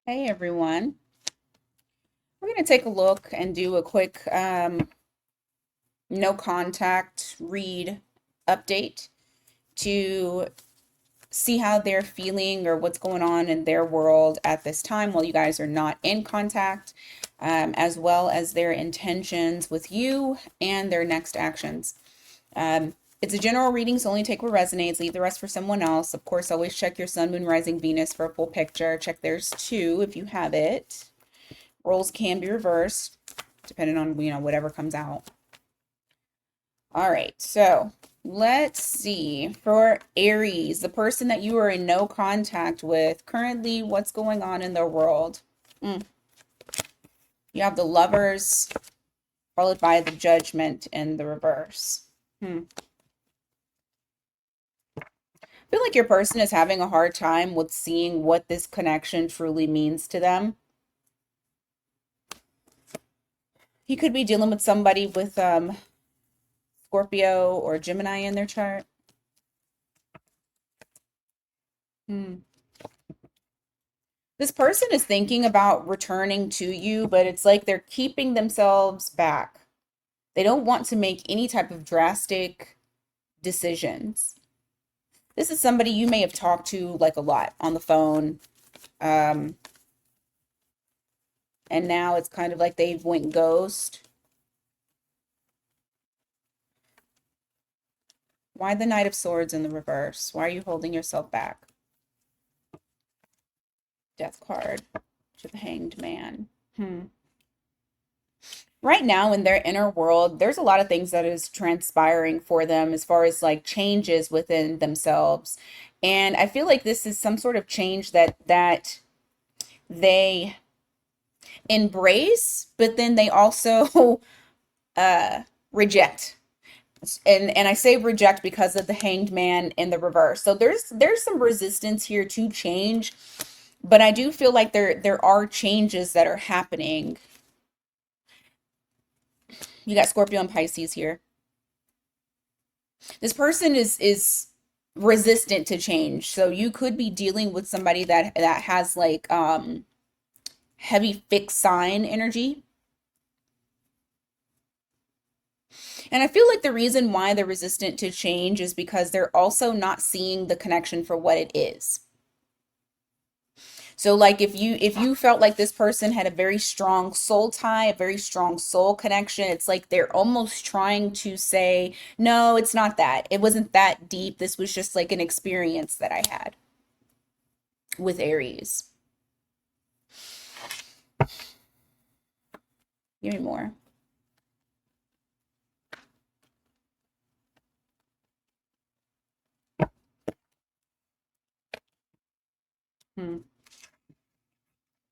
Hey everyone. We're going to take a look and do a quick no contact read update to see how they're feeling or what's going on in their world at this time while you guys are not in contact, as well as their intentions with you and their next actions. It's a general reading, so only take what resonates, leave the rest for someone else. Of course, always check your sun, moon, rising, Venus for a full picture. Check theirs too if you have it. Roles can be reversed depending on, whatever comes out. All right, so let's see. For Aries, the person that you are in no contact with, currently, what's going on in their world? You have the Lovers, followed by the Judgment in the reverse. I feel like your person is having a hard time with seeing what this connection truly means to them. He could be dealing with somebody with Scorpio or Gemini in their chart. This person is thinking about returning to you, but it's like they're keeping themselves back. They don't want to make any type of drastic decisions. This is somebody you may have talked to like a lot on the phone. Um, and now it's kind of like they've went ghost. Why the Knight of Swords in the reverse? Why are you holding yourself back? Death card to the Hanged Man. Right now in their inner world, there's a lot of things that is transpiring for them as far as like changes within themselves. And I feel like this is some sort of change that they embrace, but then they also reject. And I say reject because of the Hanged Man in the reverse. So there's some resistance here to change, but I do feel like there are changes that are happening. You got Scorpio and Pisces here. This person is resistant to change. So you could be dealing with somebody that has like heavy fixed sign energy. And I feel like the reason why they're resistant to change is because they're also not seeing the connection for what it is. So like if you felt like this person had a very strong soul tie, a very strong soul connection, it's like they're almost trying to say, no, it's not that. It wasn't that deep. This was just like an experience that I had with Aries. Give me more. Hmm.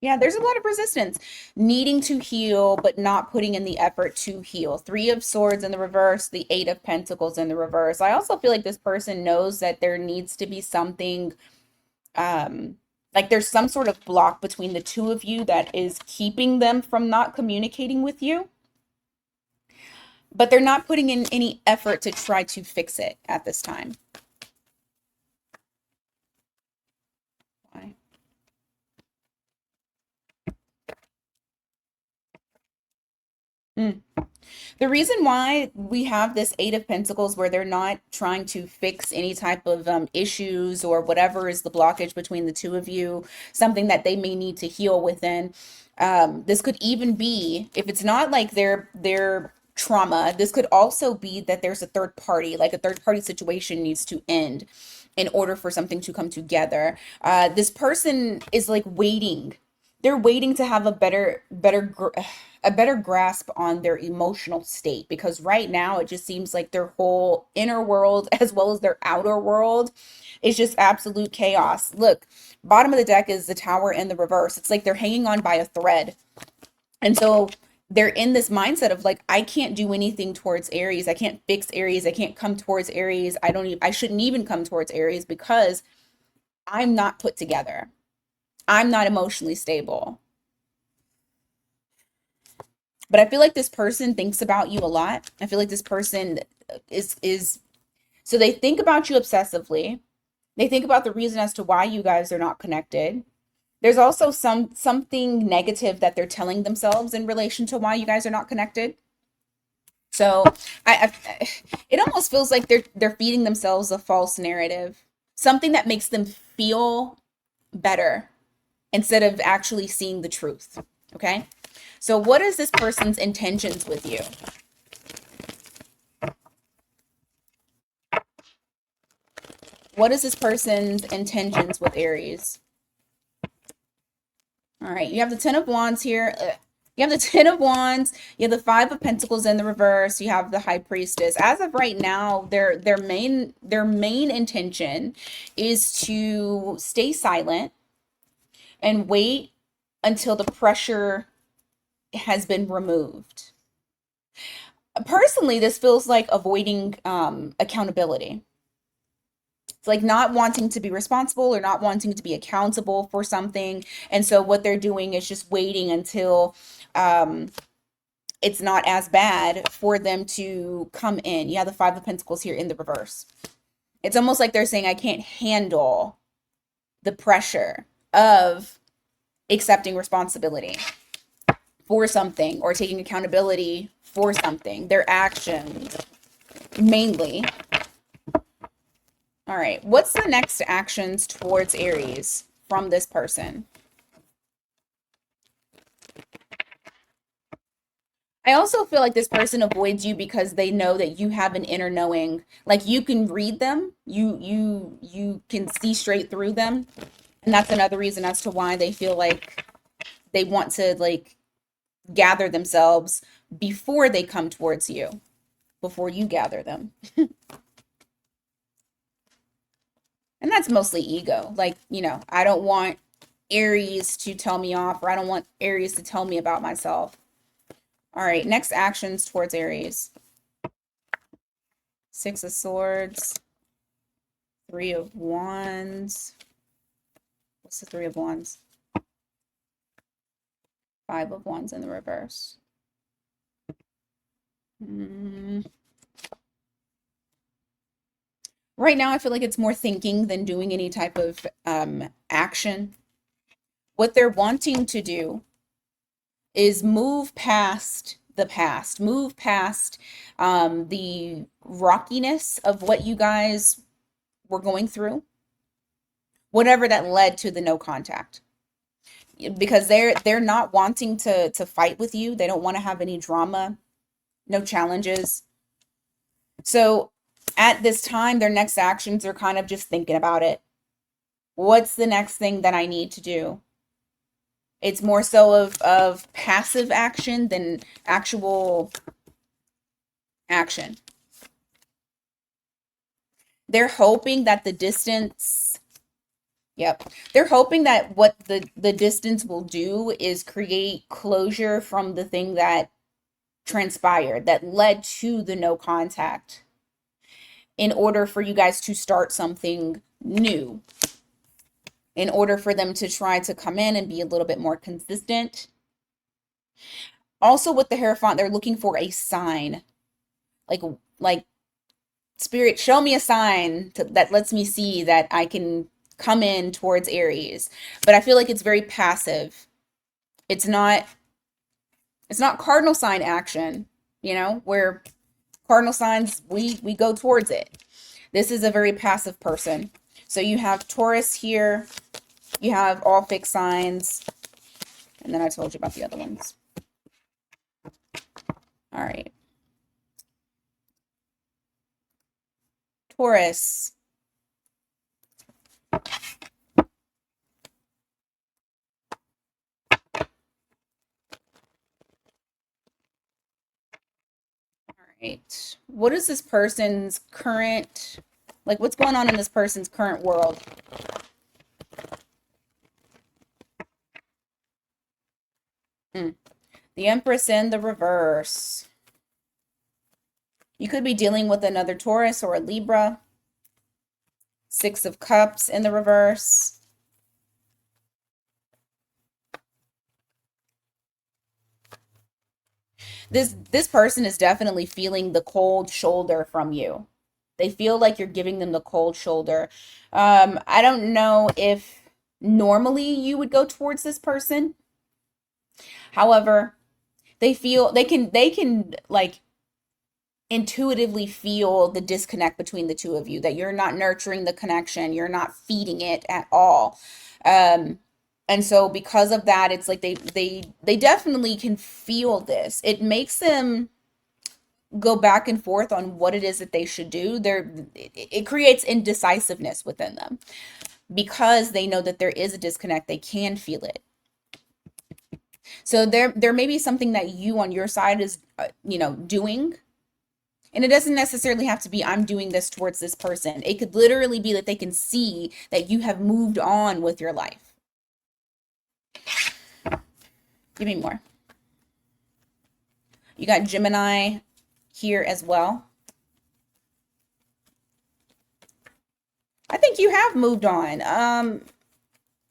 Yeah, there's a lot of resistance, needing to heal, but not putting in the effort to heal. Three of Swords in the reverse, the Eight of Pentacles in the reverse. I also feel like this person knows that there needs to be something, like there's some sort of block between the two of you that is keeping them from not communicating with you, but they're not putting in any effort to try to fix it at this time. Why? Mm. The reason why we have this Eight of Pentacles where they're not trying to fix any type of issues or whatever is the blockage between the two of you, something that they may need to heal within. This could even be, if it's not like their trauma, this could also be that there's a third party, like a third party situation needs to end in order for something to come together. This person is like waiting. They're waiting to have a better grasp on their emotional state, because right now it just seems like their whole inner world as well as their outer world is just absolute chaos. Look, bottom of the deck is the Tower in the reverse. It's like they're hanging on by a thread. And so they're in this mindset of like, I can't do anything towards Aries. I can't fix Aries. I can't come towards Aries. I shouldn't even come towards Aries because I'm not put together. I'm not emotionally stable. But I feel like this person thinks about you a lot. I feel like this person is so they think about you obsessively. They think about the reason as to why you guys are not connected. There's also something negative that they're telling themselves in relation to why you guys are not connected. So it almost feels like they're feeding themselves a false narrative, something that makes them feel better instead of actually seeing the truth. Okay. So what is this person's intentions with you? What is this person's intentions with Aries? All right, you have the Ten of Wands here. You have the Ten of Wands. You have the Five of Pentacles in the reverse. You have the High Priestess. As of right now, their main intention is to stay silent and wait until the pressure has been removed. Personally, this feels like avoiding accountability. It's like not wanting to be responsible or not wanting to be accountable for something. And so what they're doing is just waiting until um, it's not as bad for them to come in. You have the Five of Pentacles here in the reverse. It's almost like they're saying, I can't handle the pressure of accepting responsibility for something or taking accountability for something, their actions mainly. All right, what's the next actions towards Aries from this person? I also feel like this person avoids you because they know that you have an inner knowing. Like you can read them, you can see straight through them. And that's another reason as to why they feel like they want to like gather themselves before they come towards you, before you gather them. And that's mostly ego. Like, I don't want Aries to tell me off, or I don't want Aries to tell me about myself. All right, next actions towards Aries. Six of Swords, Three of Wands. What's the Three of Wands? Five of Wands in the reverse. Right now, I feel like it's more thinking than doing any type of action. What they're wanting to do is move past the past, move past the rockiness of what you guys were going through, whatever that led to the no contact. Because they're not wanting to fight with you. They don't want to have any drama, no challenges. So at this time, their next actions are kind of just thinking about it. What's the next thing that I need to do? It's more so of passive action than actual action. They're hoping that the distance, yep. They're hoping that what the distance will do is create closure from the thing that transpired, that led to the no contact, in order for you guys to start something new, in order for them to try to come in and be a little bit more consistent. Also with the Hierophant, they're looking for a sign. Like Spirit, show me a sign that lets me see that I can come in towards Aries. But I feel like it's very passive. It's not cardinal sign action, where cardinal signs we go towards it. This is a very passive person. So you have Taurus here, you have all fixed signs, and then I told you about the other ones. All right. Taurus. All right. What is this person's current, like what's going on in this person's current world? The Empress in the reverse. You could be dealing with another Taurus or a Libra. Six of Cups in the reverse. This person is definitely feeling the cold shoulder from you. They feel like you're giving them the cold shoulder. I don't know if normally you would go towards this person. However, they can like intuitively feel the disconnect between the two of you, that you're not nurturing the connection, you're not feeding it at all. Um, and so because of that, it's like they definitely can feel this. It makes them go back and forth on what it is that they should do. It creates indecisiveness within them because they know that there is a disconnect. They can feel it. So there may be something that you on your side is doing. And it doesn't necessarily have to be, I'm doing this towards this person. It could literally be that they can see that you have moved on with your life. Give me more. You got Gemini here as well. I think you have moved on.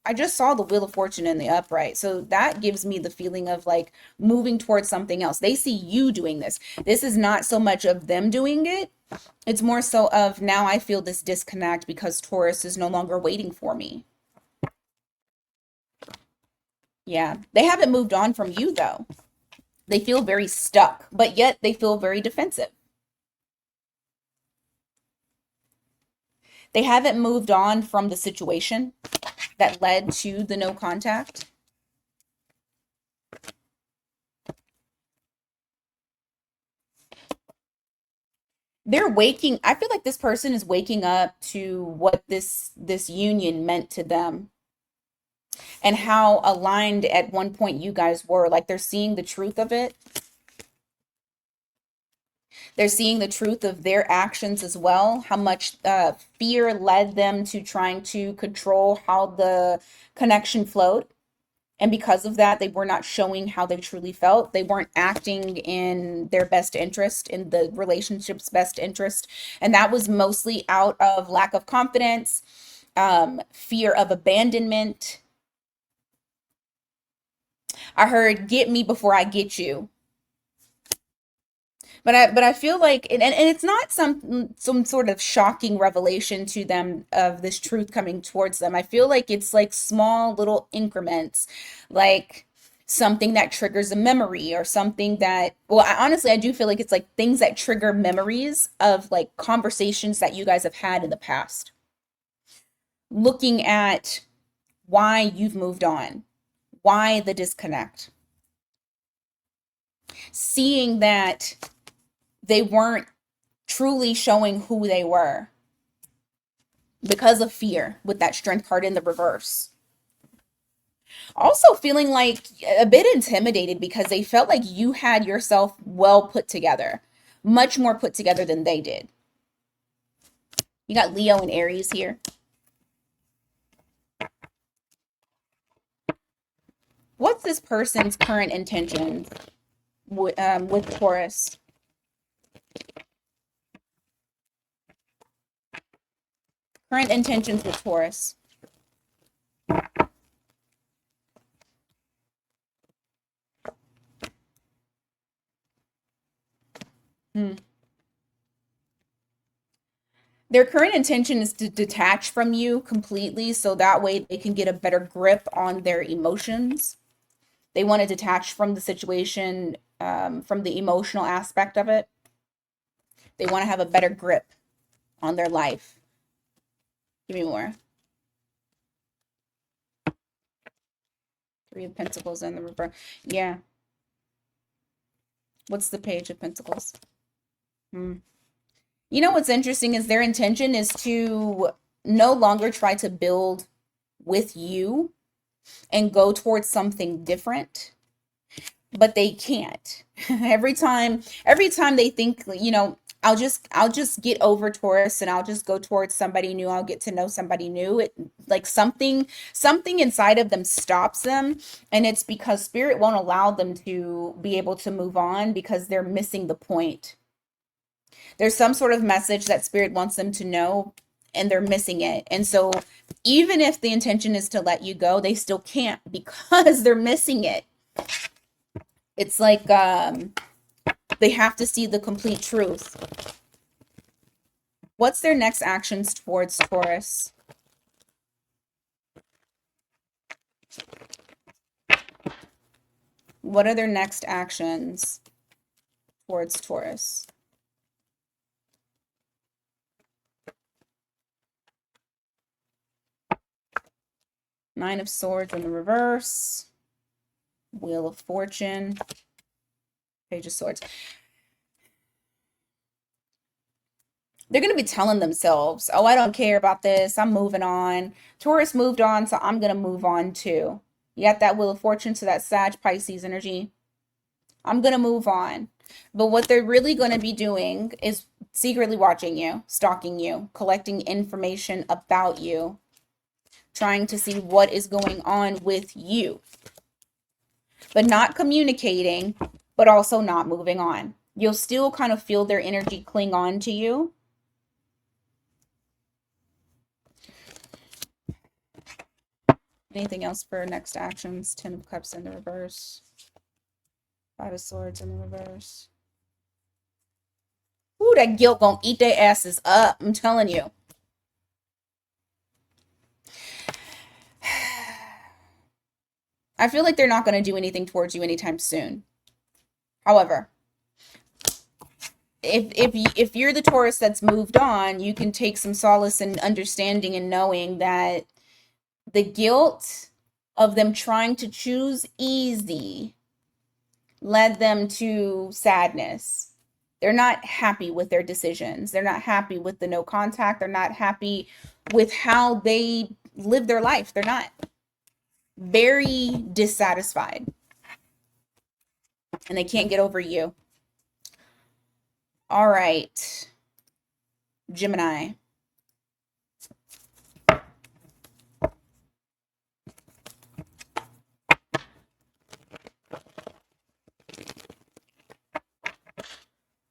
I just saw the Wheel of Fortune in the upright. So that gives me the feeling of like moving towards something else. They see you doing this. This is not so much of them doing it. It's more so of now I feel this disconnect because Taurus is no longer waiting for me. Yeah. They haven't moved on from you though. They feel very stuck, but yet they feel very defensive. They haven't moved on from the situation that led to the no contact. They're waking, I feel like this person is waking up to what this union meant to them and how aligned at one point you guys were. Like they're seeing the truth of it. They're seeing the truth of their actions as well, how much fear led them to trying to control how the connection flowed. And because of that, they were not showing how they truly felt. They weren't acting in their best interest, in the relationship's best interest. And that was mostly out of lack of confidence, fear of abandonment. I heard, get me before I get you. But I feel like and it's not some sort of shocking revelation to them of this truth coming towards them. I feel like it's like small little increments, like something that triggers a memory or something that, well, honestly I do feel like it's like things that trigger memories of like conversations that you guys have had in the past. Looking at why you've moved on, why the disconnect, seeing that they weren't truly showing who they were because of fear with that strength card in the reverse. Also feeling like a bit intimidated because they felt like you had yourself well put together, much more put together than they did. You got Leo and Aries here. What's this person's current intentions with Taurus? Current intentions with Taurus. Hmm. Their current intention is to detach from you completely so that way they can get a better grip on their emotions. They want to detach from the situation, from the emotional aspect of it. They want to have a better grip on their life. Give me more. Three of Pentacles and the reverse. Yeah. What's the Page of Pentacles? Hmm. You know what's interesting is their intention is to no longer try to build with you and go towards something different, but they can't. every time they think, I'll just get over Taurus and I'll just go towards somebody new. I'll get to know somebody new. It like something inside of them stops them, and it's because spirit won't allow them to be able to move on because they're missing the point. There's some sort of message that spirit wants them to know and they're missing it. And so even if the intention is to let you go, they still can't because they're missing it. It's like they have to see the complete truth. What's their next actions towards Taurus? What are their next actions towards Taurus? Nine of Swords in the reverse. Wheel of Fortune. Page of Swords. They're going to be telling themselves, oh, I don't care about this. I'm moving on. Taurus moved on, so I'm going to move on too. You got that Wheel of Fortune, so that Sag Pisces energy. I'm going to move on. But what they're really going to be doing is secretly watching you, stalking you, collecting information about you, trying to see what is going on with you, but not communicating, but also not moving on. You'll still kind of feel their energy cling on to you. Anything else for next actions? 10 of Cups in the reverse. 5 of Swords in the reverse. Ooh, that guilt gonna eat their asses up. I'm telling you. I feel like they're not going to do anything towards you anytime soon. However, if you're the Taurus that's moved on, you can take some solace in understanding and knowing that the guilt of them trying to choose easy led them to sadness. They're not happy with their decisions. They're not happy with the no contact. They're not happy with how they live their life. They're not. Very dissatisfied. And they can't get over you. All right. Gemini.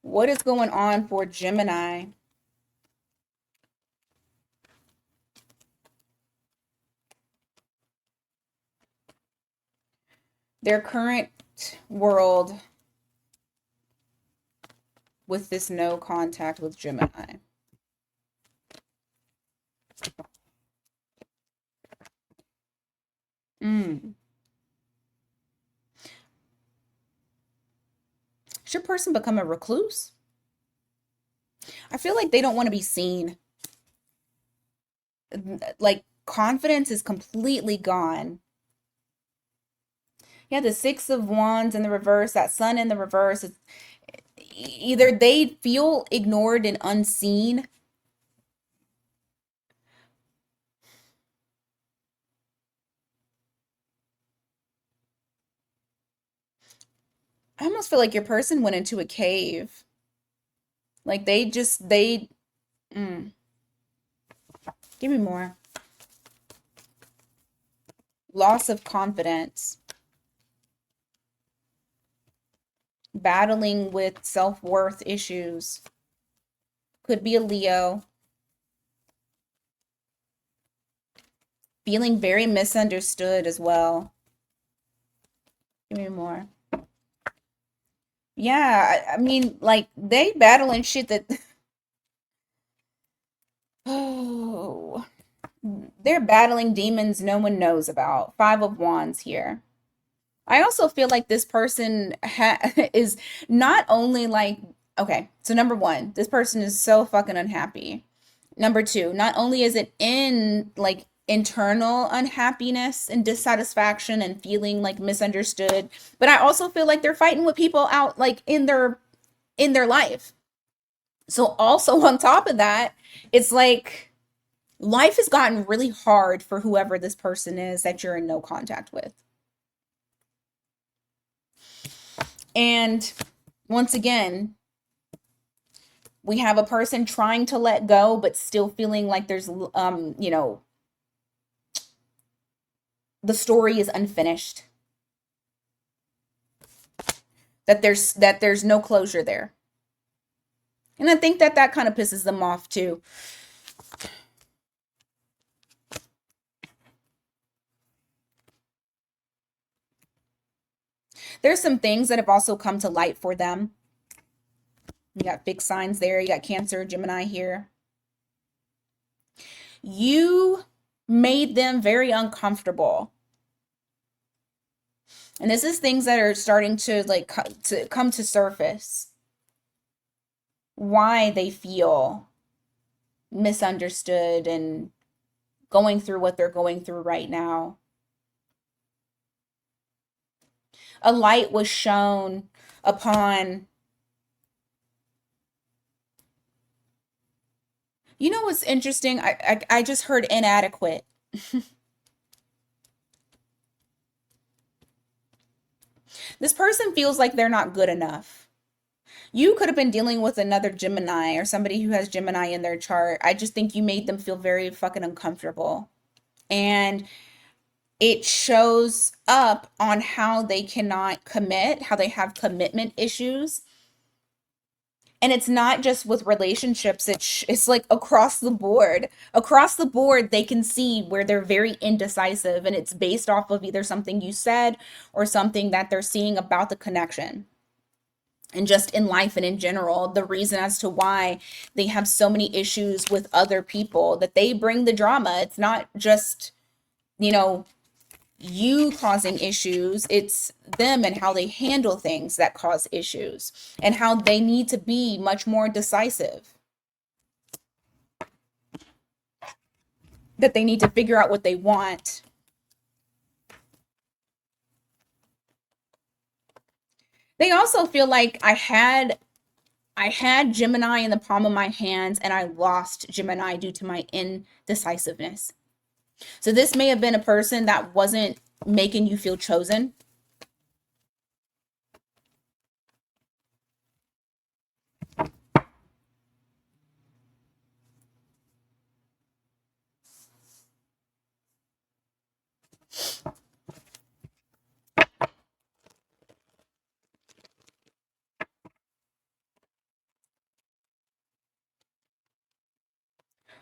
What is going on for Gemini? Their current world with this no contact with Gemini. Should your person become a recluse? I feel like they don't want to be seen. Like confidence is completely gone. Yeah, the Six of Wands in the reverse, that Sun in the reverse. Either they feel ignored and unseen. I almost feel like your person went into a cave. Like they give me more. Loss of confidence. Battling with self-worth issues. Could be a Leo. Feeling very misunderstood as well. Give me more. Yeah, I mean, like, they battling shit that... Oh, they're battling demons no one knows about. 5 of Wands here. I also feel like this person is not only like, okay, so number one, this person is so fucking unhappy. Number two, not only is it in like internal unhappiness and dissatisfaction and feeling like misunderstood, but I also feel like they're fighting with people out like in their life. So also on top of that, it's like life has gotten really hard for whoever this person is that you're in no contact with. And once again, we have a person trying to let go, but still feeling like there's, you know, the story is unfinished. That there's no closure there. And I think that kind of pisses them off too. There's some things that have also come to light for them. You got big signs there. You got Cancer, Gemini here. You made them very uncomfortable. And this is things that are starting to like to come to surface. Why they feel misunderstood and going through what they're going through right now. A light was shown upon, you know what's interesting? I just heard inadequate. This person feels like they're not good enough. You could have been dealing with another Gemini or somebody who has Gemini in their chart. I just think you made them feel very fucking uncomfortable. And it shows up on how they cannot commit, how they have commitment issues. And it's not just with relationships, it's like across the board. Across the board, they can see where they're very indecisive, and it's based off of either something you said or something that they're seeing about the connection. And just in life and in general, the reason as to why they have so many issues with other people, that they bring the drama. It's not just, you know, you causing issues, it's them and how they handle things that cause issues, and how they need to be much more decisive, that they need to figure out what they want. They also feel like I had Gemini in the palm of my hands and I lost Gemini due to my indecisiveness. So this may have been a person that wasn't making you feel chosen.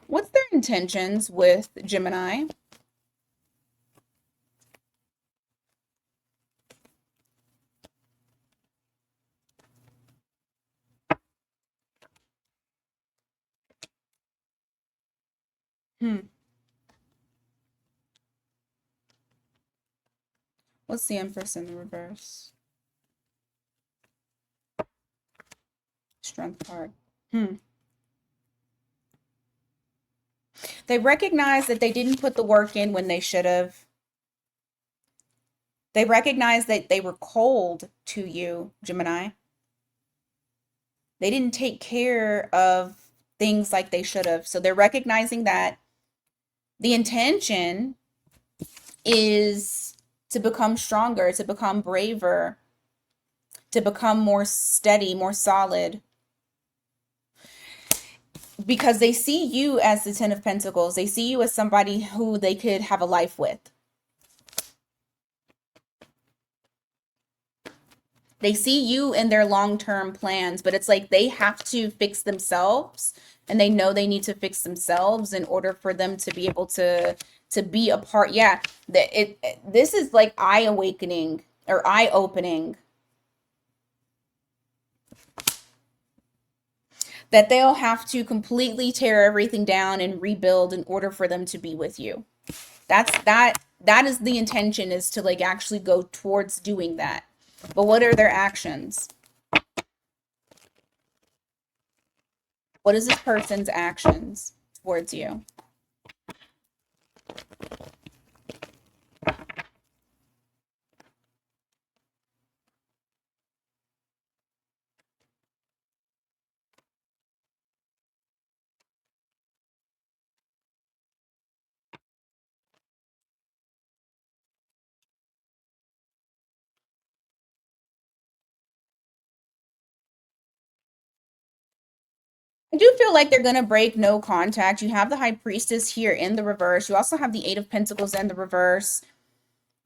What's their intentions with Gemini? Hmm. What's the Empress in the reverse? Strength card. Hmm. They recognize that they didn't put the work in when they should have. They recognize that they were cold to you, Gemini. They didn't take care of things like they should have. So they're recognizing that the intention is to become stronger, to become braver, to become more steady, more solid, because they see you as the Ten of Pentacles. They see you as somebody who they could have a life with. They see you in their long-term plans, but it's like they have to fix themselves, and they know they need to fix themselves in order for them to be able to be a part. Yeah, this is like eye awakening or eye opening, that they'll have to completely tear everything down and rebuild in order for them to be with you. That is the intention, is to like actually go towards doing that. But what are their actions? What is this person's actions towards you? I do feel like they're going to break no contact. You have the High Priestess here in the reverse. You also have the Eight of Pentacles in the reverse.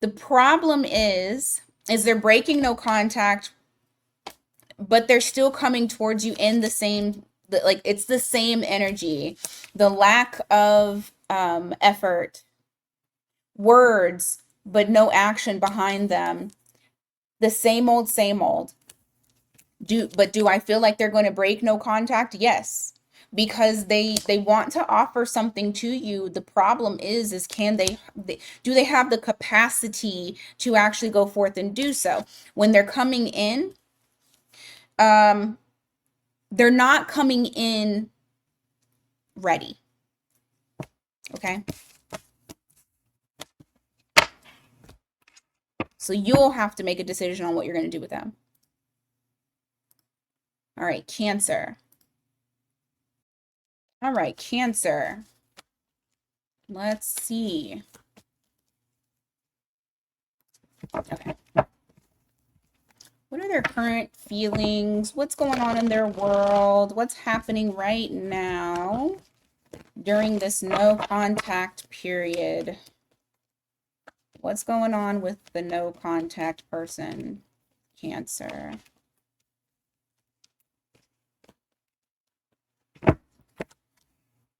The problem is they're breaking no contact, but they're still coming towards you in the same, like it's the same energy. The lack of effort, words, but no action behind them. The same old, same old. Do I feel like they're going to break no contact? Yes. because they want to offer something to you. The problem is can do they have the capacity to actually go forth and do so? When they're coming in, um they're not coming in ready. Okay, so you'll have to make a decision on what you're going to do with them. All right, Cancer. All right, Cancer. Let's see. Okay. What are their current feelings? What's going on in their world? What's happening right now during this no contact period? What's going on with the no contact person, Cancer?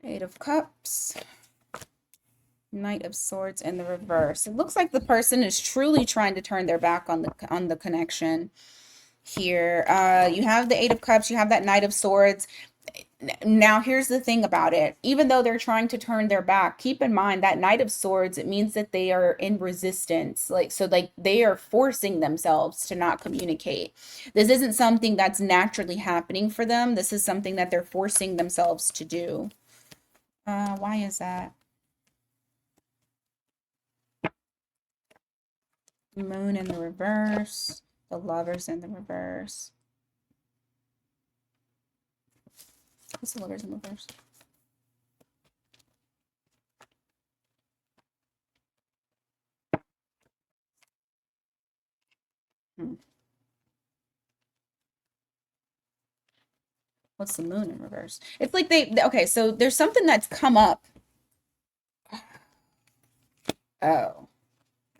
Eight of Cups. Knight of Swords in the reverse. It looks like the person is truly trying to turn their back on the connection here. You have the Eight of Cups, you have that Knight of Swords. Now, here's the thing about it. Even though they're trying to turn their back, keep in mind that Knight of Swords, it means that they are in resistance. Like they are forcing themselves to not communicate. This isn't something that's naturally happening for them. This is something that they're forcing themselves to do. Why is that? Moon in the reverse, the Lovers in the reverse. What's the Lovers in the reverse? What's the Moon in reverse? It's like okay, so there's something that's come up. Oh,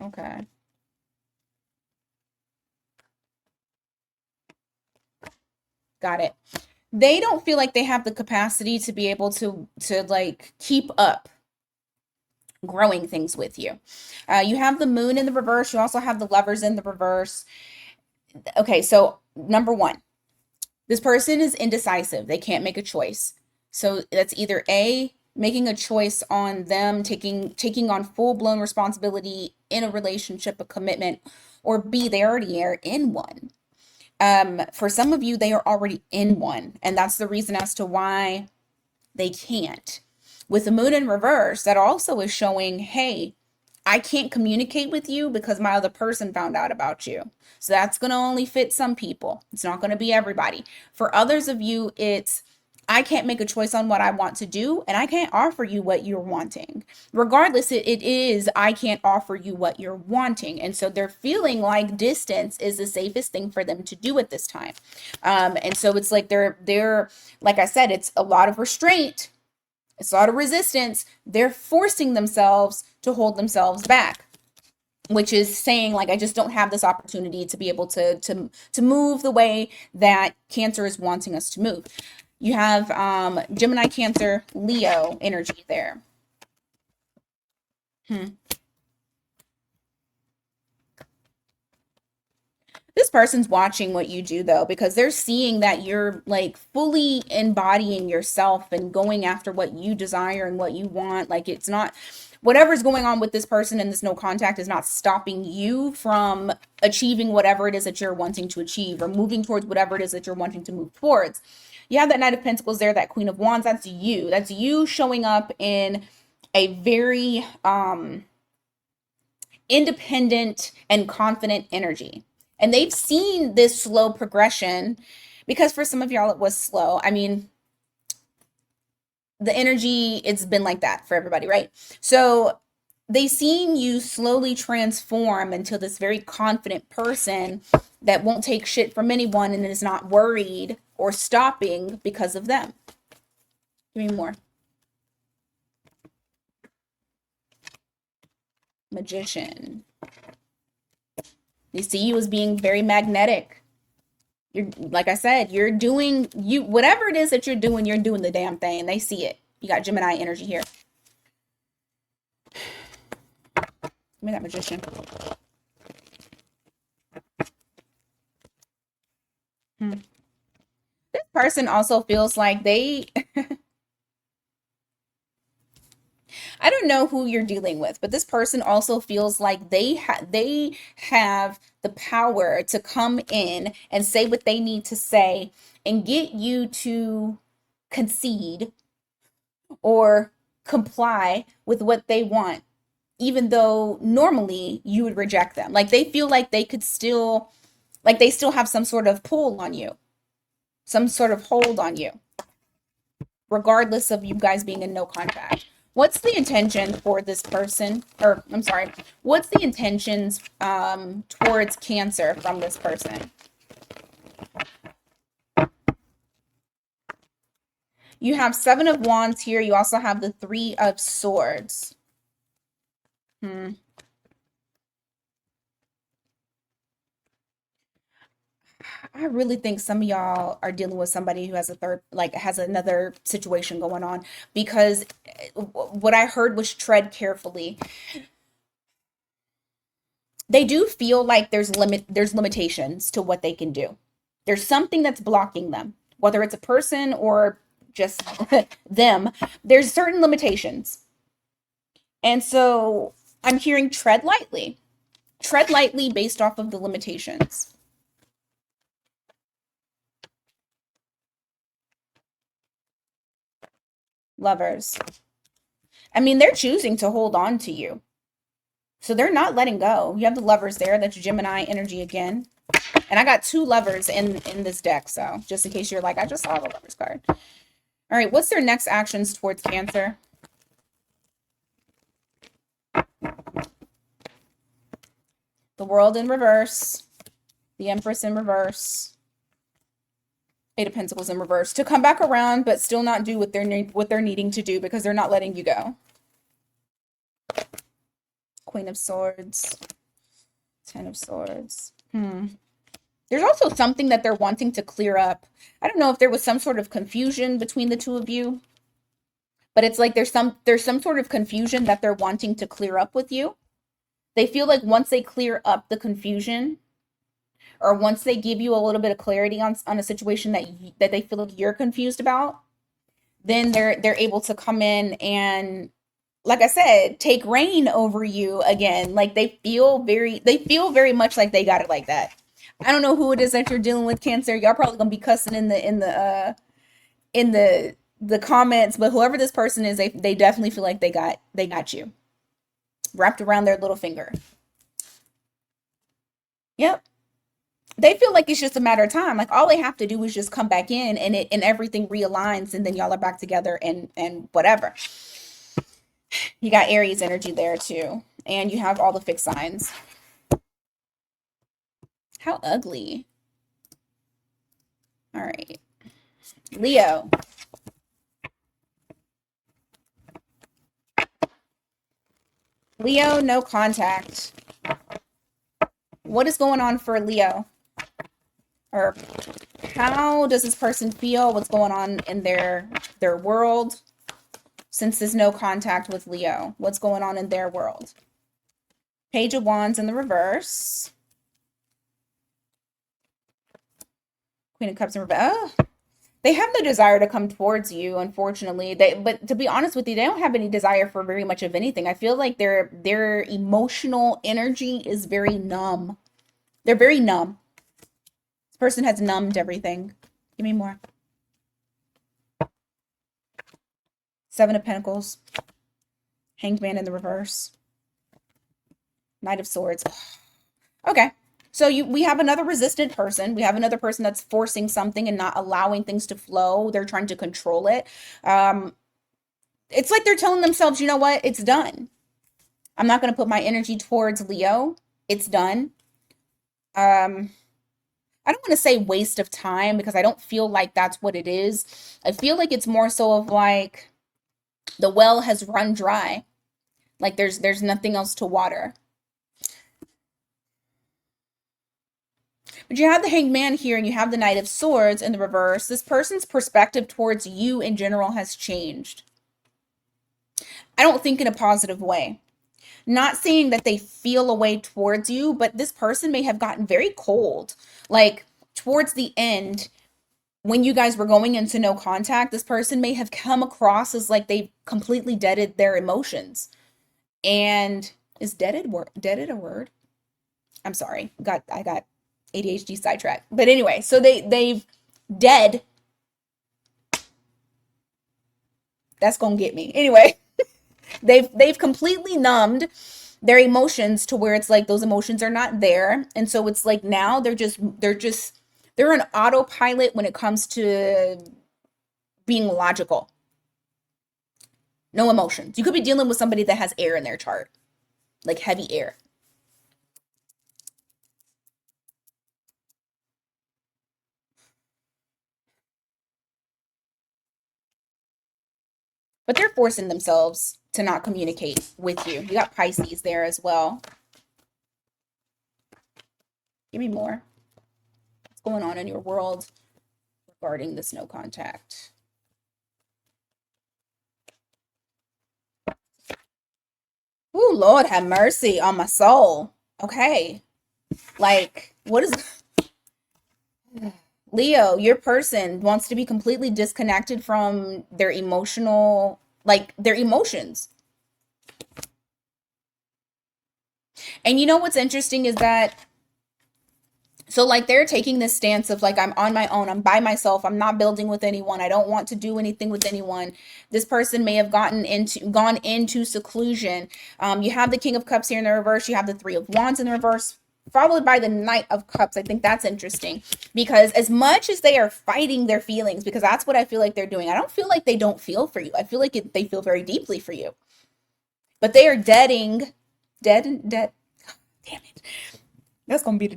okay. Got it. They don't feel like they have the capacity to be able to like keep up growing things with you. You have the Moon in the reverse. You also have the Lovers in the reverse. Okay, so number one, this person is indecisive. They can't make a choice. So that's either A, making a choice on them taking on full-blown responsibility in a relationship, a commitment, or B, they already are in one. For some of you, they are already in one, and that's the reason as to why they can't. With the Moon in reverse, that also is showing, hey, I can't communicate with you because my other person found out about you. So that's going to only fit some people. It's not going to be everybody. For others of you, it's I can't make a choice on what I want to do, and I can't offer you what you're wanting. Regardless, it is I can't offer you what you're wanting. And so they're feeling like distance is the safest thing for them to do at this time. And so it's like they're like I said, it's a lot of restraint. It's a lot of resistance. They're forcing themselves to hold themselves back, which is saying like I just don't have this opportunity to be able to move the way that Cancer is wanting us to move. You have Gemini, Cancer, Leo energy there. This person's watching what you do though, because they're seeing that you're like fully embodying yourself and going after what you desire and what you want. Like it's not whatever's going on with this person and this no contact is not stopping you from achieving whatever it is that you're wanting to achieve or moving towards whatever it is that you're wanting to move towards. You have that Knight of Pentacles there, that Queen of Wands. That's you. That's you showing up in a very independent and confident energy. And they've seen this slow progression because for some of y'all it was slow. I mean, the energy, it's been like that for everybody, right? So they've seen you slowly transform into this very confident person that won't take shit from anyone and is not worried or stopping because of them. Give me more. Magician. They see you as being very magnetic. You're, like I said, you're doing whatever it is that you're doing the damn thing. They see it. You got Gemini energy here. Give me that Magician. This person also feels like they you know who you're dealing with, but this person also feels like they have the power to come in and say what they need to say and get you to concede or comply with what they want, even though normally you would reject them. Like they feel like they could still, like they still have some sort of pull on you, some sort of hold on you, regardless of you guys being in no contact. What's the intention for this person? Or I'm sorry, what's the intentions towards Cancer from this person? You have Seven of Wands here. You also have the Three of Swords. I really think some of y'all are dealing with somebody who has a third, like has another situation going on, because what I heard was tread carefully. They do feel like there's limitations to what they can do. There's something that's blocking them, whether it's a person or just them. There's certain limitations. And so I'm hearing tread lightly. Tread lightly based off of the limitations. Lovers. I mean, they're choosing to hold on to you. So they're not letting go. You have the Lovers there. That's Gemini energy again. And I got two Lovers in this deck. So just in case you're like, I just saw the Lovers card. All right. What's their next actions towards Cancer? The World in reverse. The Empress in reverse. Eight of Pentacles in reverse. To come back around, but still not do what they're needing to do because they're not letting you go. Queen of Swords. Ten of Swords. There's also something that they're wanting to clear up. I don't know if there was some sort of confusion between the two of you, but it's like there's some sort of confusion that they're wanting to clear up with you. They feel like once they clear up the confusion, or once they give you a little bit of clarity on a situation that they feel like you're confused about, then they're able to come in and, like I said, take reign over you again. Like they feel very much like they got it like that. I don't know who it is that you're dealing with, Cancer. Y'all probably gonna be cussing in the comments, but whoever this person is, they definitely feel like they got you wrapped around their little finger. Yep. They feel like it's just a matter of time. Like all they have to do is just come back in and everything realigns, and then y'all are back together and whatever. You got Aries energy there too. And you have all the fixed signs. How ugly. All right. Leo. Leo, no contact. What is going on for Leo? Or how does this person feel? What's going on in their world? Since there's no contact with Leo, what's going on in their world? Page of Wands in the reverse. Queen of Cups in reverse. Oh, they have no desire to come towards you, unfortunately. But to be honest with you, they don't have any desire for very much of anything. I feel like their emotional energy is very numb. They're very numb. This person has numbed everything. Give me more. Seven of Pentacles. Hanged Man in the reverse. Knight of Swords. Okay. So we have another resistant person. We have another person that's forcing something and not allowing things to flow. They're trying to control it. It's like they're telling themselves, you know what? It's done. I'm not going to put my energy towards Leo. It's done. I don't want to say waste of time, because I don't feel like that's what it is. I feel like it's more so of like the well has run dry. Like there's nothing else to water. But you have the Hanged Man here, and you have the Knight of Swords in the reverse. This person's perspective towards you in general has changed. I don't think in a positive way. Not saying that they feel a way towards you, but this person may have gotten very cold. Like towards the end, when you guys were going into no contact, this person may have come across as like they've completely deaded their emotions. And is deaded a word? I'm sorry. I got ADHD sidetracked. But anyway, so they've dead. That's gonna get me. Anyway, they've completely numbed their emotions to where it's like those emotions are not there. And so it's like now they're an autopilot when it comes to being logical. No emotions. You could be dealing with somebody that has air in their chart, like heavy air. But they're forcing themselves to not communicate with you. You got Pisces there as well. Give me more. What's going on in your world regarding this no contact? Ooh, Lord have mercy on my soul. Okay. Like, what is Leo, your person wants to be completely disconnected from their emotional, like their emotions. And you know what's interesting is that, so like they're taking this stance of like, I'm on my own, I'm by myself, I'm not building with anyone, I don't want to do anything with anyone. This person may have gone into seclusion. You have the King of Cups here in the reverse, you have the Three of Wands in the reverse, followed by the Knight of Cups. I think that's interesting because as much as they are fighting their feelings, because that's what I feel like they're doing, I don't feel like they don't feel for you. I feel like they feel very deeply for you, but they are dead. Damn it. That's gonna be the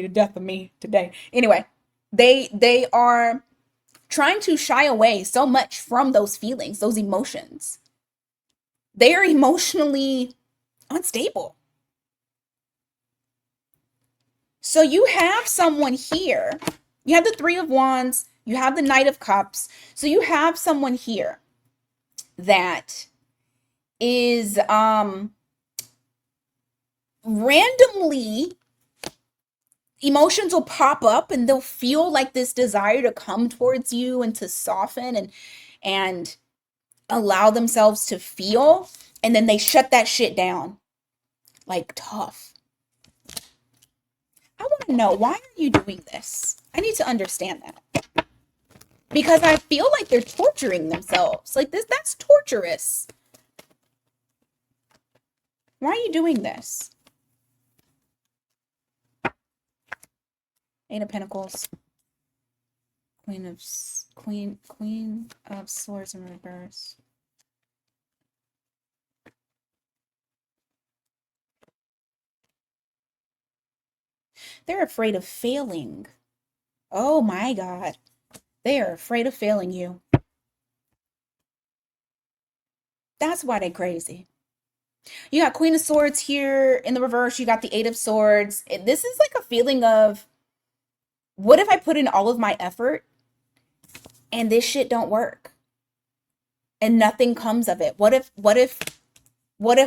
death of me today. Anyway, they are trying to shy away so much from those feelings, those emotions. They are emotionally unstable. So you have someone here. You have the Three of Wands, you have the Knight of Cups. So you have someone here that is randomly, emotions will pop up and they'll feel like this desire to come towards you and to soften and allow themselves to feel, and then they shut that shit down like tough. I want to know, why are you doing this? I need to understand that because I feel like they're torturing themselves. Like this, that's torturous. Why are you doing this? Eight of Pentacles, Queen of Swords in reverse. They're afraid of failing. Oh my God. They are afraid of failing you. That's why they're crazy. You got Queen of Swords here in the reverse. You got the Eight of Swords. This is like a feeling of, what if I put in all of my effort and this shit don't work and nothing comes of it? What if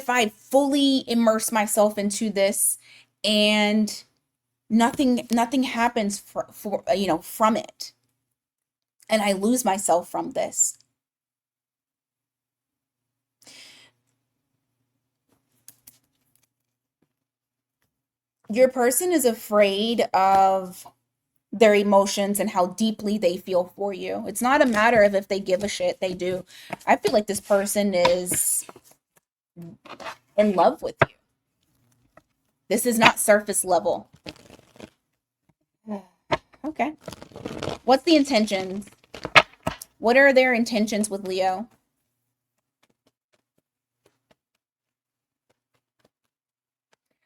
I fully immerse myself into this and nothing happens for from it, and I lose myself from this? Your person is afraid of their emotions and how deeply they feel for you. It's not a matter of if they give a shit, they do. I feel like this person is in love with you. This is not surface level. Okay. What's the intentions? What are their intentions with Leo?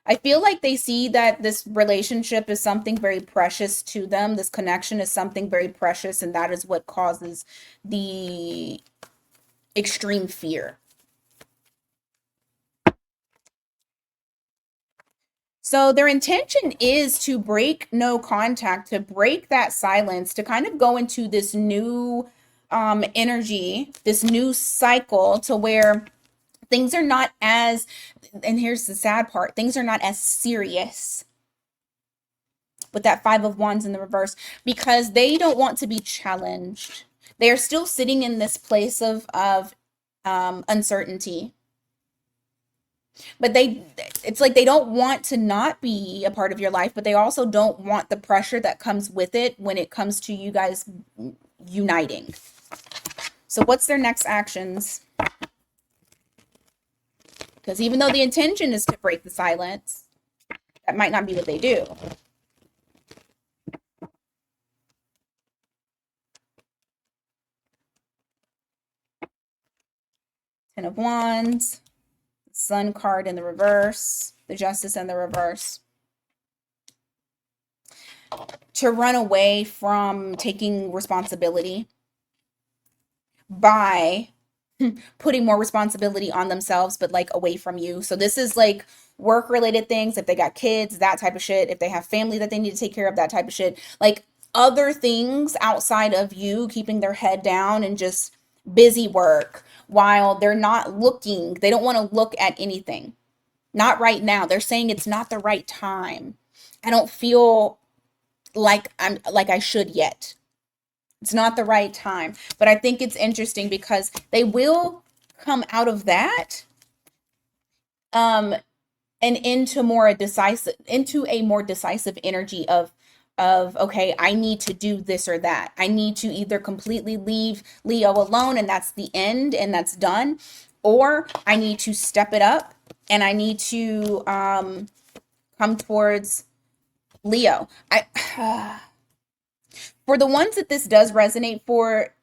I feel like they see that this relationship is something very precious to them. This connection is something very precious, and that is what causes the extreme fear. So their intention is to break no contact, to break that silence, to kind of go into this new energy, this new cycle to where things are not as, and here's the sad part, things are not as serious with that Five of Wands in the reverse, because they don't want to be challenged. They are still sitting in this place of uncertainty. But it's like they don't want to not be a part of your life, but they also don't want the pressure that comes with it when it comes to you guys uniting. So what's their next actions? Because even though the intention is to break the silence, that might not be what they do. Ten of Wands, Sun card in the reverse, the Justice in the reverse. To run away from taking responsibility by putting more responsibility on themselves, but like away from you. So this is like work related things. If they got kids, that type of shit. If they have family that they need to take care of, that type of shit. Like other things outside of you keeping their head down and just busy work while they're not looking. They don't want to look at anything. Not right now. They're saying it's not the right time. I don't feel like I should yet. It's not the right time. But I think it's interesting because they will come out of that and into a more decisive energy of okay, I need to do this or that. I need to either completely leave Leo alone and that's the end and that's done, or I need to step it up and I need to come towards Leo. For the ones that this does resonate for,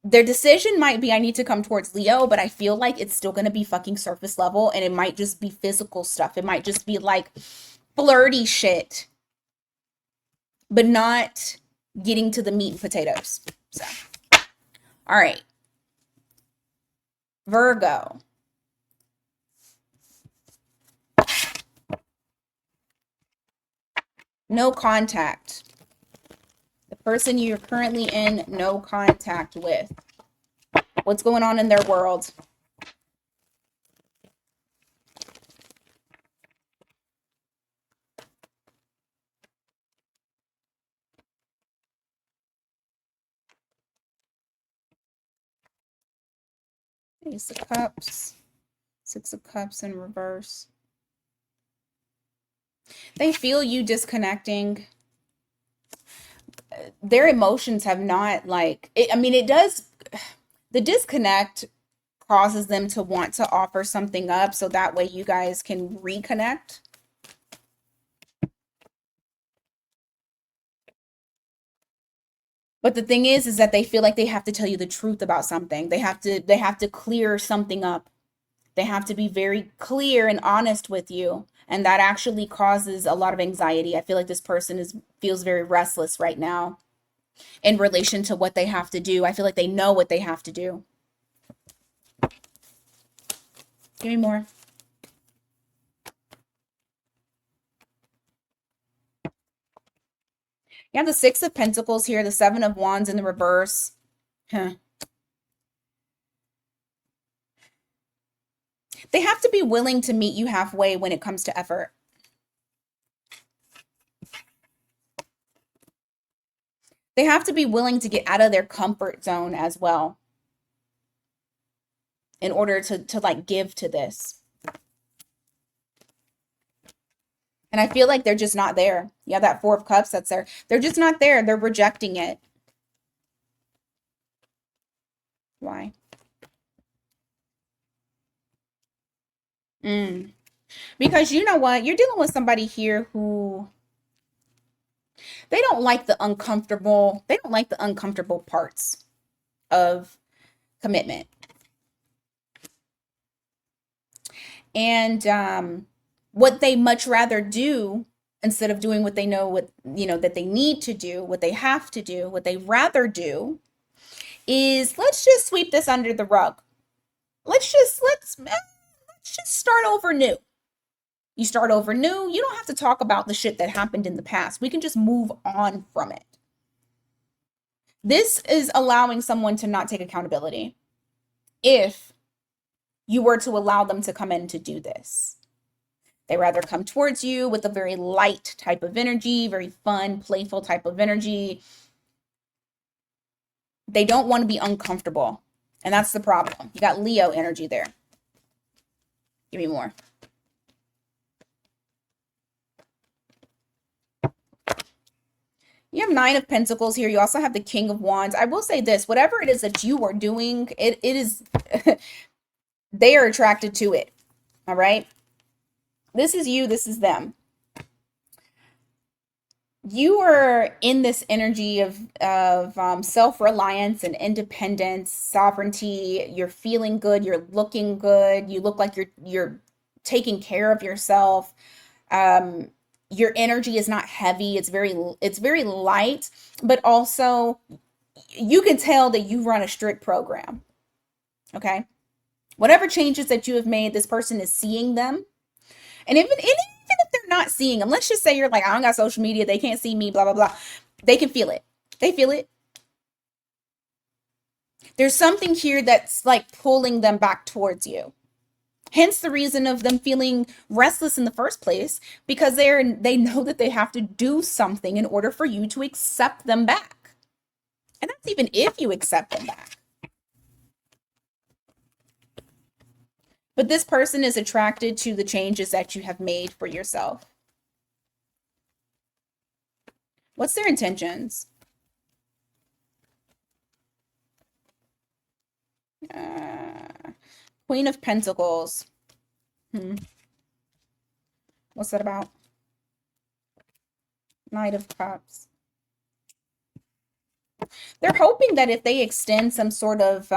their decision might be I need to come towards Leo, but I feel like it's still going to be fucking surface level and it might just be physical stuff. It might just be like flirty shit, but not getting to the meat and potatoes. So, all right. Virgo. No contact. The person you're currently in no contact with. What's going on in their world? Ace of Cups. Six of Cups in reverse. They feel you disconnecting. Their emotions have not it does, the disconnect causes them to want to offer something up so that way you guys can reconnect. But the thing is that they feel like they have to tell you the truth about something. They have to clear something up. They have to be very clear and honest with you. And that actually causes a lot of anxiety. I feel like this person feels very restless right now in relation to what they have to do. I feel like they know what they have to do. Give me more. You have the Six of Pentacles here, the Seven of Wands in the reverse. They have to be willing to meet you halfway when it comes to effort. They have to be willing to get out of their comfort zone as well in order to like give to this. And I feel like they're just not there. Yeah, that Four of Cups that's there. They're just not there. They're rejecting it. Why? Because you know what? You're dealing with somebody here who they don't like the uncomfortable parts of commitment. And what they much rather do instead of doing what they know that they need to do, what they have to do, what they rather do is let's just sweep this under the rug. Let's just start over new. You start over new. You don't have to talk about the shit that happened in the past. We can just move on from it. This is allowing someone to not take accountability if you were to allow them to come in to do this. They rather come towards you with a very light type of energy, very fun, playful type of energy. They don't want to be uncomfortable. And that's the problem. You got Leo energy there. Give me more. You have Nine of Pentacles here. You also have the King of Wands. I will say this, whatever it is that you are doing, it is, they are attracted to it. All right. This is you. This is them. You are in this energy of self-reliance and independence, sovereignty. You're feeling good. You're looking good. You look like you're taking care of yourself. Your energy is not heavy. It's very light, but also you can tell that you run a strict program. Okay. Whatever changes that you have made, this person is seeing them. And even if they're not seeing them, let's just say you're like, I don't got social media, they can't see me, blah, blah, blah. They can feel it. They feel it. There's something here that's like pulling them back towards you. Hence the reason of them feeling restless in the first place, because they know that they have to do something in order for you to accept them back. And that's even if you accept them back. But this person is attracted to the changes that you have made for yourself. What's their intentions? Queen of Pentacles. What's that about? Knight of Cups. They're hoping that if they extend some sort of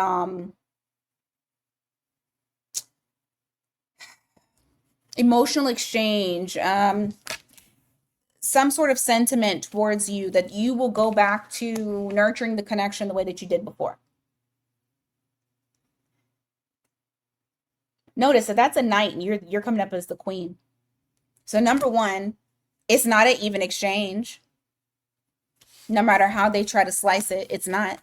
emotional exchange, some sort of sentiment towards you, that you will go back to nurturing the connection the way that you did before. Notice that that's a knight and you're coming up as the queen. So number one, it's not an even exchange. No matter how they try to slice it, it's not.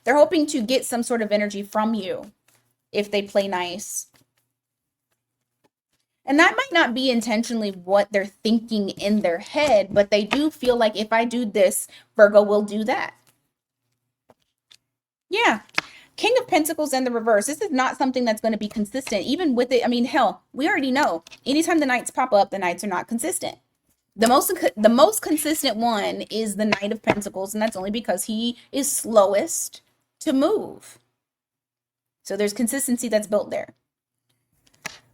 They're hoping to get some sort of energy from you if they play nice. And that might not be intentionally what they're thinking in their head, but they do feel like if I do this, Virgo will do that. Yeah. King of Pentacles in the reverse. This is not something that's going to be consistent. Even with it, I mean, hell, we already know. Anytime the Knights pop up, the Knights are not consistent. The most consistent one is the Knight of Pentacles, and that's only because he is slowest to move. So there's consistency that's built there.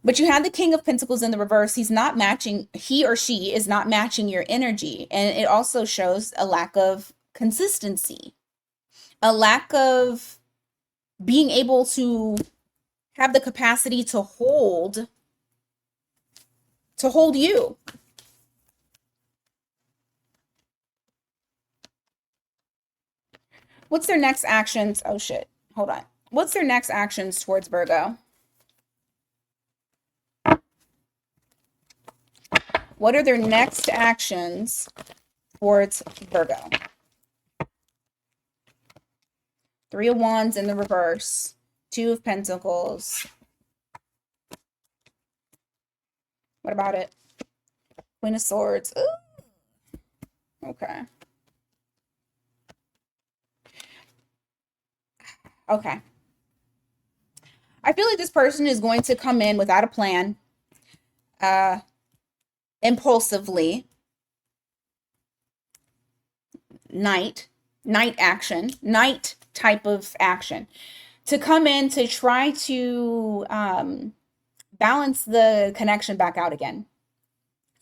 But you have the King of Pentacles in the reverse. He's not matching, he or she is not matching your energy. And it also shows a lack of consistency, a lack of being able to have the capacity to hold you. What's their next actions? Oh shit, hold on. What's their next actions towards Virgo? What are their next actions towards Virgo? Three of Wands in the reverse. Two of Pentacles. What about it? Queen of Swords. Ooh. Okay. Okay. I feel like this person is going to come in without a plan. Impulsively. Night action. Night type of action. To come in to try to balance the connection back out again.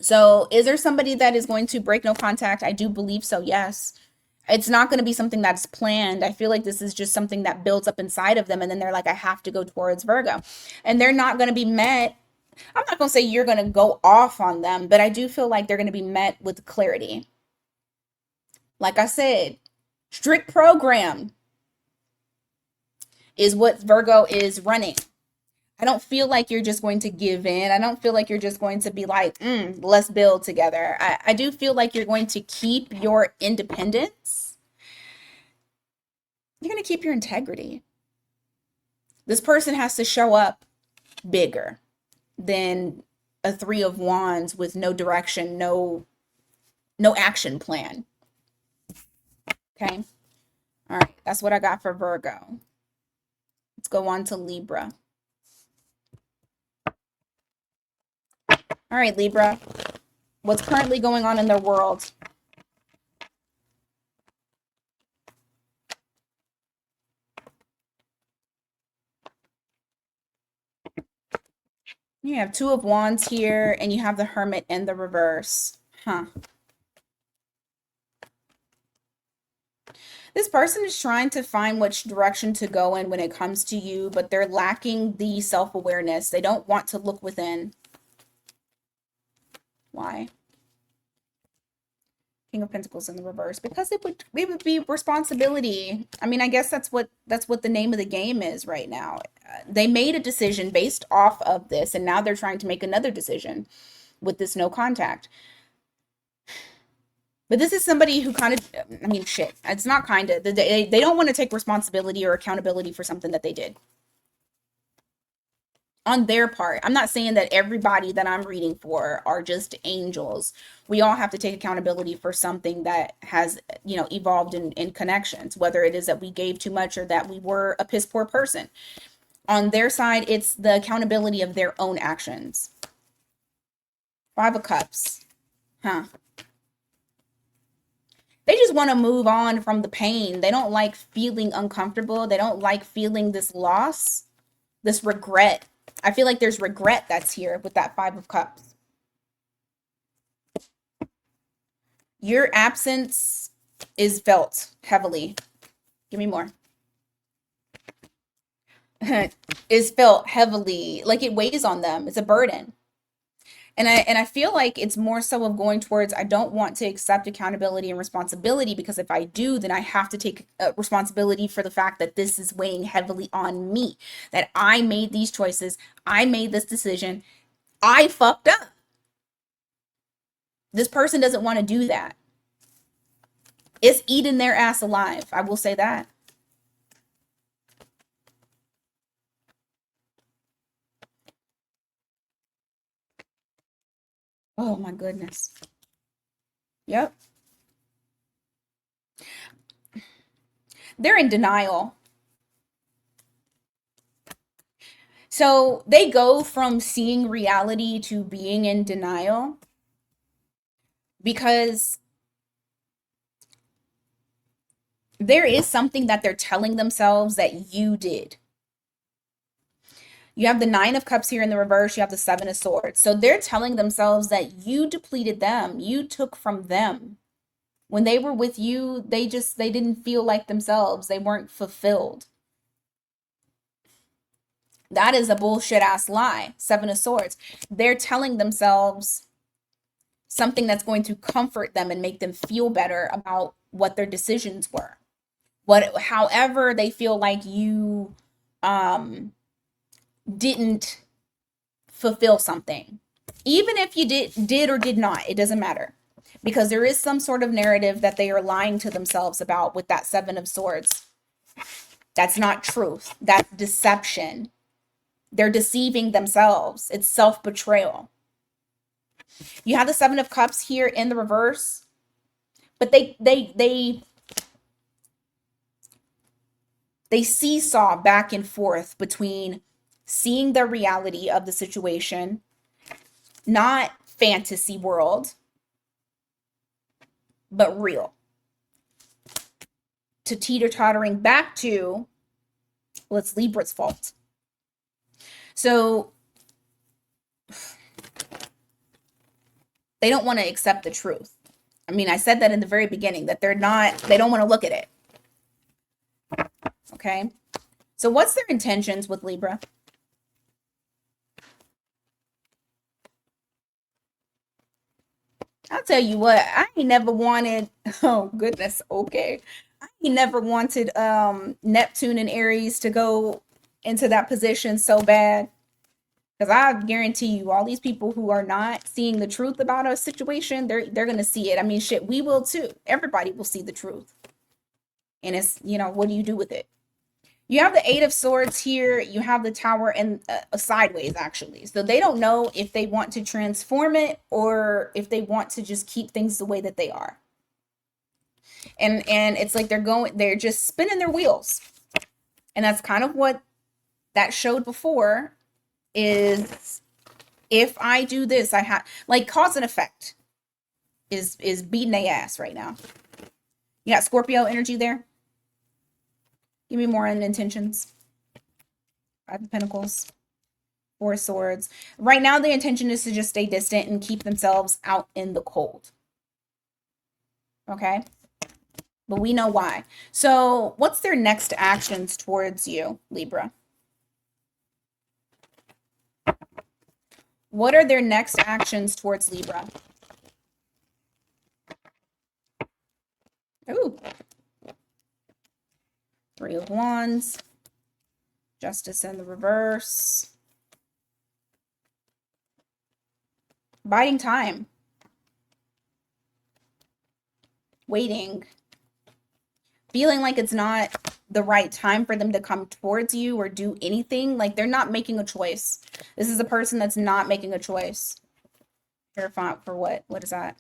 So is there somebody that is going to break no contact? I do believe so, yes. It's not going to be something that's planned. I feel like this is just something that builds up inside of them. And then they're like, I have to go towards Virgo. And they're not going to be met. I'm not going to say you're going to go off on them, but I do feel like they're going to be met with clarity. Like I said, strict program is what Virgo is running. I don't feel like you're just going to give in. I don't feel like you're just going to be like, let's build together. I do feel like you're going to keep your independence. You're going to keep your integrity. This person has to show up bigger than a Three of Wands with no direction, no action plan. Okay. All right. That's what I got for Virgo. Let's go on to Libra. All right, Libra. What's currently going on in their world? You have Two of Wands here, and you have the Hermit in the reverse. Huh. This person is trying to find which direction to go in when it comes to you, but they're lacking the self-awareness. They don't want to look within. Why? King of Pentacles in the reverse, because it would be responsibility. I mean, I guess that's what the name of the game is right now. They made a decision based off of this, and now they're trying to make another decision with this no contact. But this is somebody who kind of, I mean, shit. It's not kind of. They don't want to take responsibility or accountability for something that they did on their part. I'm not saying that everybody that I'm reading for are just angels. We all have to take accountability for something that has, evolved in connections, whether it is that we gave too much or that we were a piss poor person. On their side, it's the accountability of their own actions. Five of Cups. Huh. They just want to move on from the pain. They don't like feeling uncomfortable. They don't like feeling this loss, this regret. I feel like there's regret that's here with that Five of Cups. Your absence is felt heavily. Give me more. Is felt heavily, like it weighs on them. It's a burden. And I feel like it's more so of going towards, I don't want to accept accountability and responsibility, because if I do, then I have to take responsibility for the fact that this is weighing heavily on me, that I made these choices, I made this decision, I fucked up. This person doesn't want to do that. It's eating their ass alive. I will say that. Oh my goodness. Yep. They're in denial. So they go from seeing reality to being in denial because there is something that they're telling themselves that you did. You have the Nine of Cups here in the reverse. You have the Seven of Swords. So they're telling themselves that you depleted them. You took from them. When they were with you, they didn't feel like themselves. They weren't fulfilled. That is a bullshit ass lie. Seven of Swords. They're telling themselves something that's going to comfort them and make them feel better about what their decisions were. However they feel like you didn't fulfill something. Even if you did or did not, it doesn't matter. Because there is some sort of narrative that they are lying to themselves about with that Seven of Swords. That's not truth. That's deception. They're deceiving themselves. It's self-betrayal. You have the Seven of Cups here in the reverse, but they seesaw back and forth between seeing the reality of the situation, not fantasy world, but real, to teeter-tottering back to, well, it's Libra's fault. So they don't want to accept the truth. I mean, I said that in the very beginning, that they don't want to look at it. Okay. So what's their intentions with Libra? I'll tell you what, I ain't never wanted, oh goodness, okay. I ain't never wanted Neptune and Aries to go into that position so bad. Because I guarantee you, all these people who are not seeing the truth about a situation, they're gonna see it. I mean, shit, we will too. Everybody will see the truth. And it's, what do you do with it? You have the Eight of Swords here. You have the Tower and sideways, actually. So they don't know if they want to transform it or if they want to just keep things the way that they are. And it's like they're just spinning their wheels. And that's kind of what that showed before is if I do this, I have like cause and effect is beating their ass right now. You got Scorpio energy there. Give me more on intentions. Five of Pentacles. Four of Swords. Right now, the intention is to just stay distant and keep themselves out in the cold. Okay? But we know why. So, what's their next actions towards you, Libra? What are their next actions towards Libra? Ooh. Three of Wands. Justice in the reverse. Biding time. Waiting. Feeling like it's not the right time for them to come towards you or do anything. Like they're not making a choice. This is a person that's not making a choice. Hierophant for what? What is that?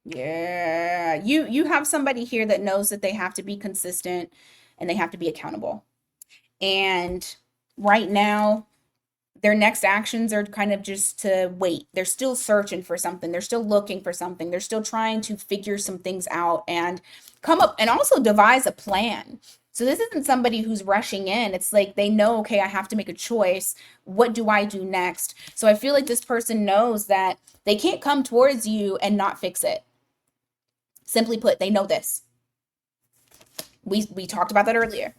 Yeah. You have somebody here that knows that they have to be consistent and they have to be accountable. And right now, their next actions are kind of just to wait. They're still searching for something. They're still looking for something. They're still trying to figure some things out and come up and also devise a plan. So this isn't somebody who's rushing in. It's like they know, okay, I have to make a choice. What do I do next? So I feel like this person knows that they can't come towards you and not fix it. Simply put, they know this. We talked about that earlier.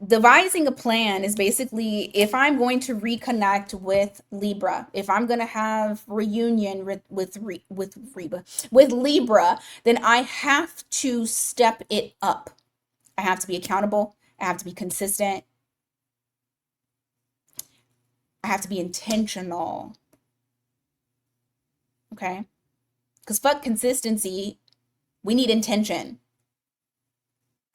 Devising a plan is basically if I'm going to reconnect with Libra, if I'm going to have reunion with Libra, then I have to step it up. I have to be accountable. I have to be consistent. I have to be intentional. Okay? Because fuck consistency, we need intention.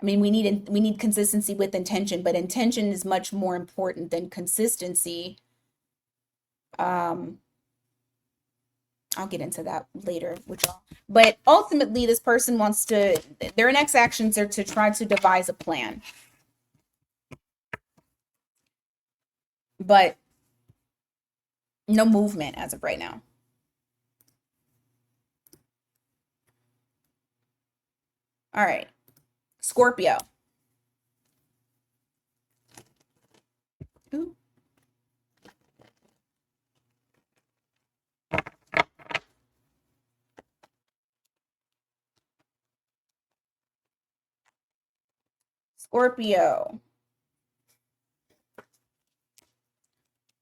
I mean, we need consistency with intention, but intention is much more important than consistency. I'll get into that later with y'all. But ultimately, this person wants to, their next actions are to try to devise a plan. But no movement as of right now. All right. Scorpio. Ooh. Scorpio.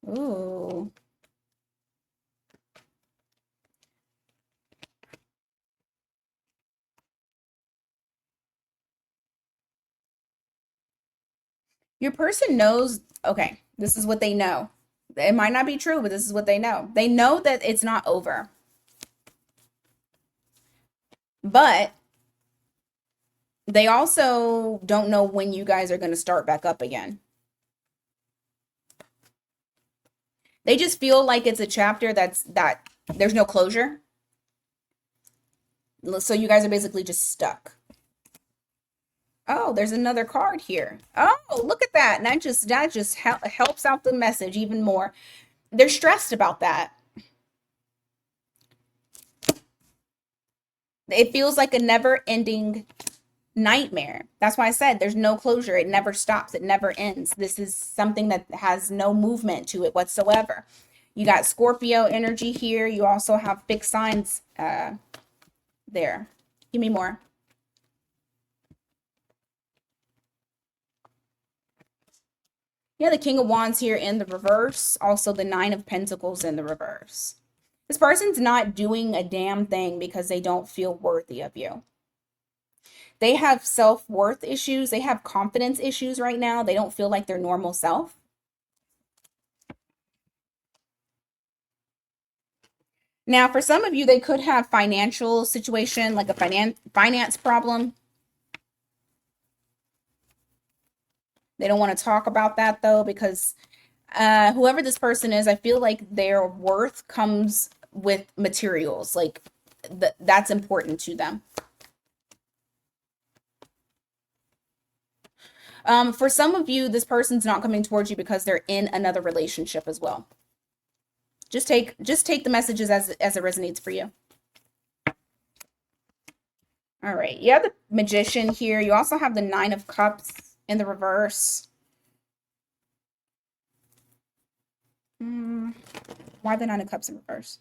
Ooh. Your person knows, okay, this is what they know. It might not be true, but this is what they know. They know that it's not over. But they also don't know when you guys are going to start back up again. They just feel like it's a chapter that there's no closure. So you guys are basically just stuck. Oh, there's another card here. Oh, look at that. And that just helps out the message even more. They're stressed about that. It feels like a never-ending nightmare. That's why I said there's no closure. It never stops. It never ends. This is something that has no movement to it whatsoever. You got Scorpio energy here. You also have fixed signs there. Give me more. Yeah, the King of Wands here in the reverse. Also the Nine of Pentacles in the reverse. This person's not doing a damn thing because they don't feel worthy of you. They have self-worth issues. They have confidence issues right now. They don't feel like their normal self. Now, for some of you, they could have financial situation, like a finance problem. They don't want to talk about that though, because whoever this person is, I feel like their worth comes with materials. Like that's important to them. For some of you, this person's not coming towards you because they're in another relationship as well. Just take the messages as it resonates for you. All right. You have the Magician here. You also have the Nine of Cups in the reverse. Why the Nine of Cups in reverse?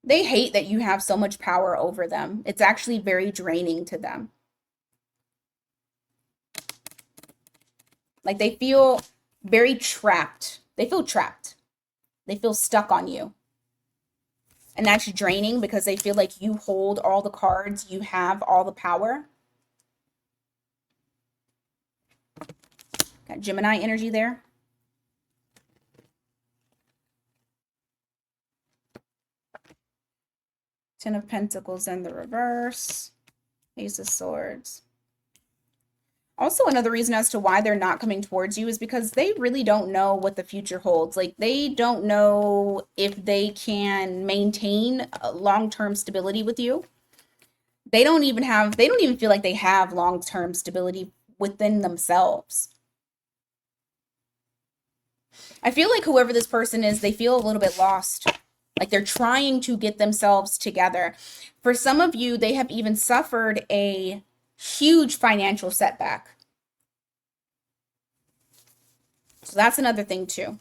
They hate that you have so much power over them. It's actually very draining to them. Like they feel very trapped. They feel trapped. They feel stuck on you. And that's draining because they feel like you hold all the cards, you have all the power. Got Gemini energy there. Ten of Pentacles in the reverse. Ace of Swords. Also, another reason as to why they're not coming towards you is because they really don't know what the future holds. Like, they don't know if they can maintain long-term stability with you. They don't even feel like they have long-term stability within themselves. I feel like whoever this person is, they feel a little bit lost. Like they're trying to get themselves together. For some of you, they have even suffered a huge financial setback. So that's another thing too.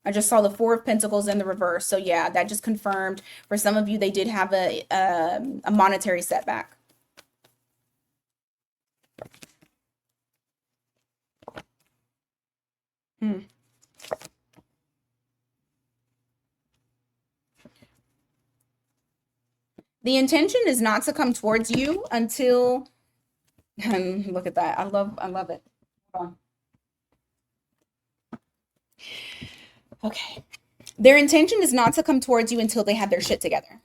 I just saw the Four of Pentacles in the reverse. So yeah, that just confirmed for some of you, they did have a monetary setback. The intention is not to come towards you until, look at that. I love it. Hold on. Okay. Their intention is not to come towards you until they have their shit together.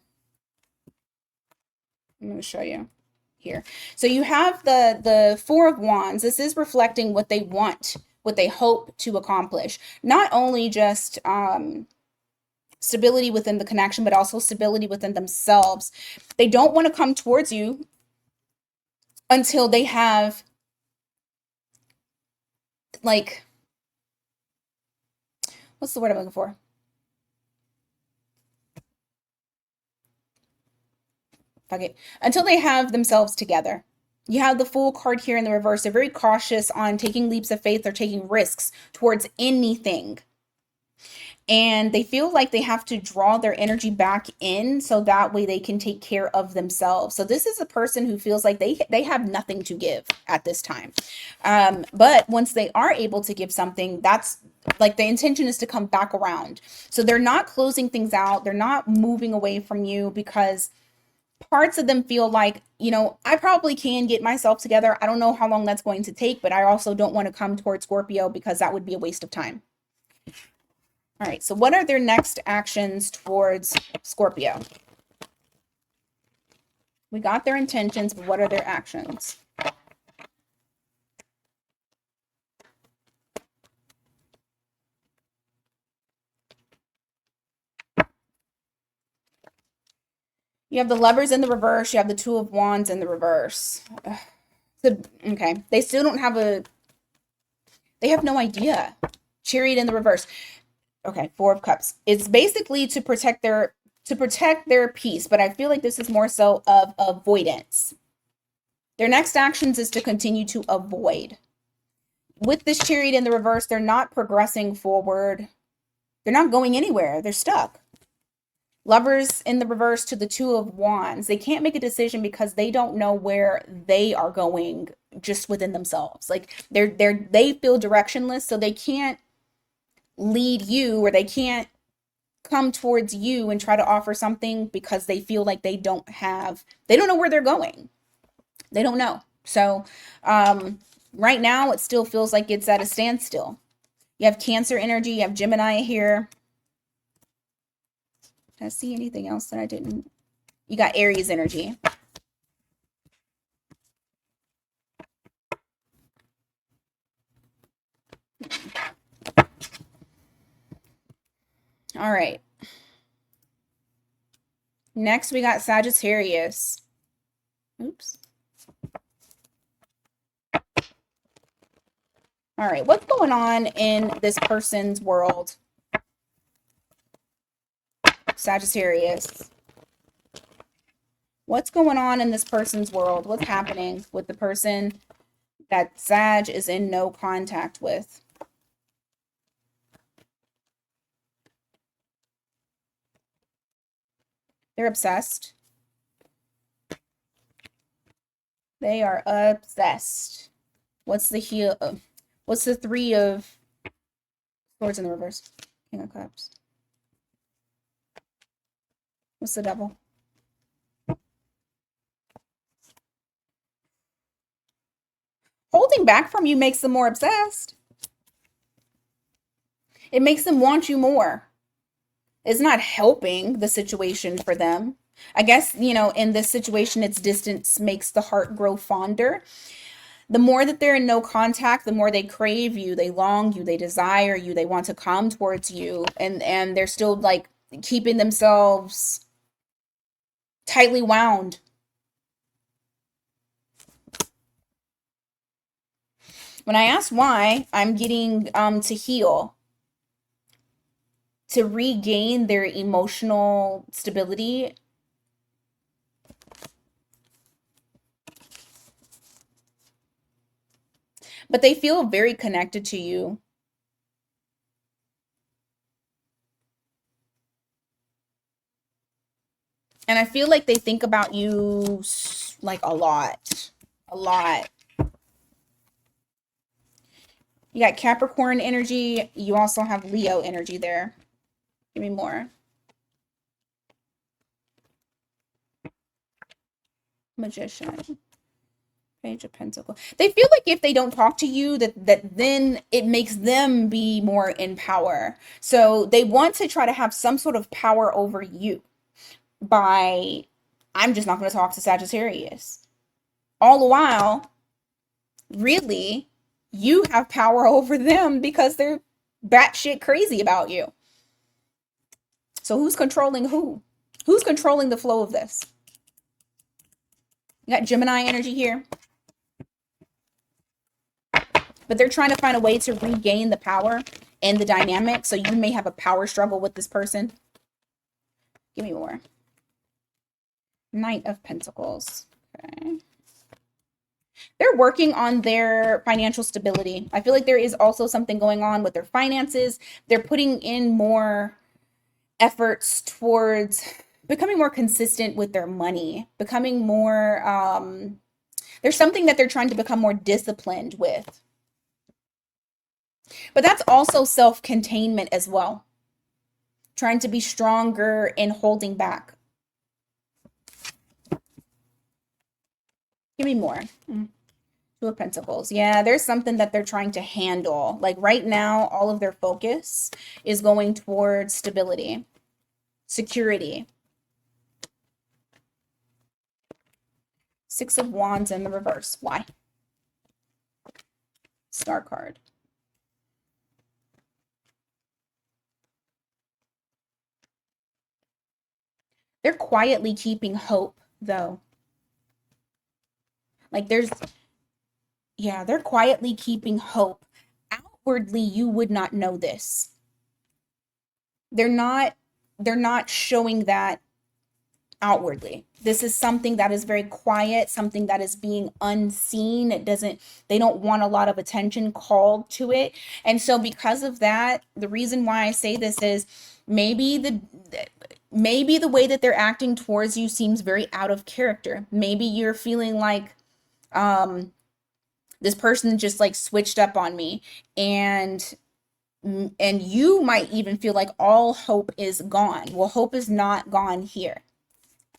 I'm going to show you here. So you have the Four of Wands. This is reflecting what they want, what they hope to accomplish. Not only just stability within the connection, but also stability within themselves. They don't want to come towards you until they have, like, what's the word I'm looking for? Okay. Until they have themselves together. You have the Fool card here in the reverse. They're very cautious on taking leaps of faith or taking risks towards anything. And they feel like they have to draw their energy back in so that way they can take care of themselves. So this is a person who feels like they have nothing to give at this time. But once they are able to give something, that's like the intention is to come back around. So they're not closing things out. They're not moving away from you because parts of them feel like, you know, I probably can get myself together. I don't know how long that's going to take, but I also don't want to come towards Scorpio because that would be a waste of time. All right, so what are their next actions towards Scorpio? We got their intentions, but what are their actions? You have the Lovers in the reverse. You have the Two of Wands in the reverse. So, okay, they still don't have they have no idea. Chariot in the reverse. Okay, Four of Cups. It's basically to protect their peace, but I feel like this is more so of avoidance. Their next actions is to continue to avoid. With this Chariot in the reverse, they're not progressing forward. They're not going anywhere. They're stuck. Lovers in the reverse to the Two of Wands. They can't make a decision because they don't know where they are going just within themselves. Like they feel directionless, so they can't lead you, or they can't come towards you and try to offer something because they feel like they don't know where they're going. They don't know. So, right now it still feels like it's at a standstill. You have Cancer energy, you have Gemini here. Did I see anything else that I didn't? You got Aries energy. All right. Next, we got Sagittarius. Oops. All right. What's going on in this person's world? Sagittarius. What's going on in this person's world? What's happening with the person that Sag is in no contact with? They're obsessed. They are obsessed. What's the heel? What's the Three of Swords in the reverse? King of Cups. What's the Devil? Holding back from you makes them more obsessed. It makes them want you more. It's not helping the situation for them. I guess, in this situation, its distance makes the heart grow fonder. The more that they're in no contact, the more they crave you, they long you, they desire you, they want to come towards you, and they're still like keeping themselves tightly wound. When I ask why, I'm getting to heal, to regain their emotional stability. But they feel very connected to you. And I feel like they think about you like a lot. A lot. You got Capricorn energy. You also have Leo energy there. Give me more. Magician. Page of Pentacles. They feel like if they don't talk to you, that then it makes them be more in power. So they want to try to have some sort of power over you by, I'm just not going to talk to Sagittarius. All the while, really, you have power over them because they're batshit crazy about you. So who's controlling who? Who's controlling the flow of this? You got Gemini energy here. But they're trying to find a way to regain the power and the dynamic. So you may have a power struggle with this person. Give me more. Knight of Pentacles. Okay. They're working on their financial stability. I feel like there is also something going on with their finances. They're putting in more efforts towards becoming more consistent with their money, becoming more, there's something that they're trying to become more disciplined with. But that's also self-containment as well. Trying to be stronger in holding back. Give me more. Two of Pentacles. Yeah, there's something that they're trying to handle. Like right now, all of their focus is going towards stability, security. Six of Wands in the reverse. Why? Star card. They're quietly keeping hope, though. Like they're quietly keeping hope. Outwardly, you would not know this. They're not showing that outwardly. This is something that is very quiet, something that is being unseen. They don't want a lot of attention called to it. And so because of that, the reason why I say this is maybe the way that they're acting towards you seems very out of character. Maybe you're feeling like this person just like switched up on me, and you might even feel like all hope is gone. Well, hope is not gone here.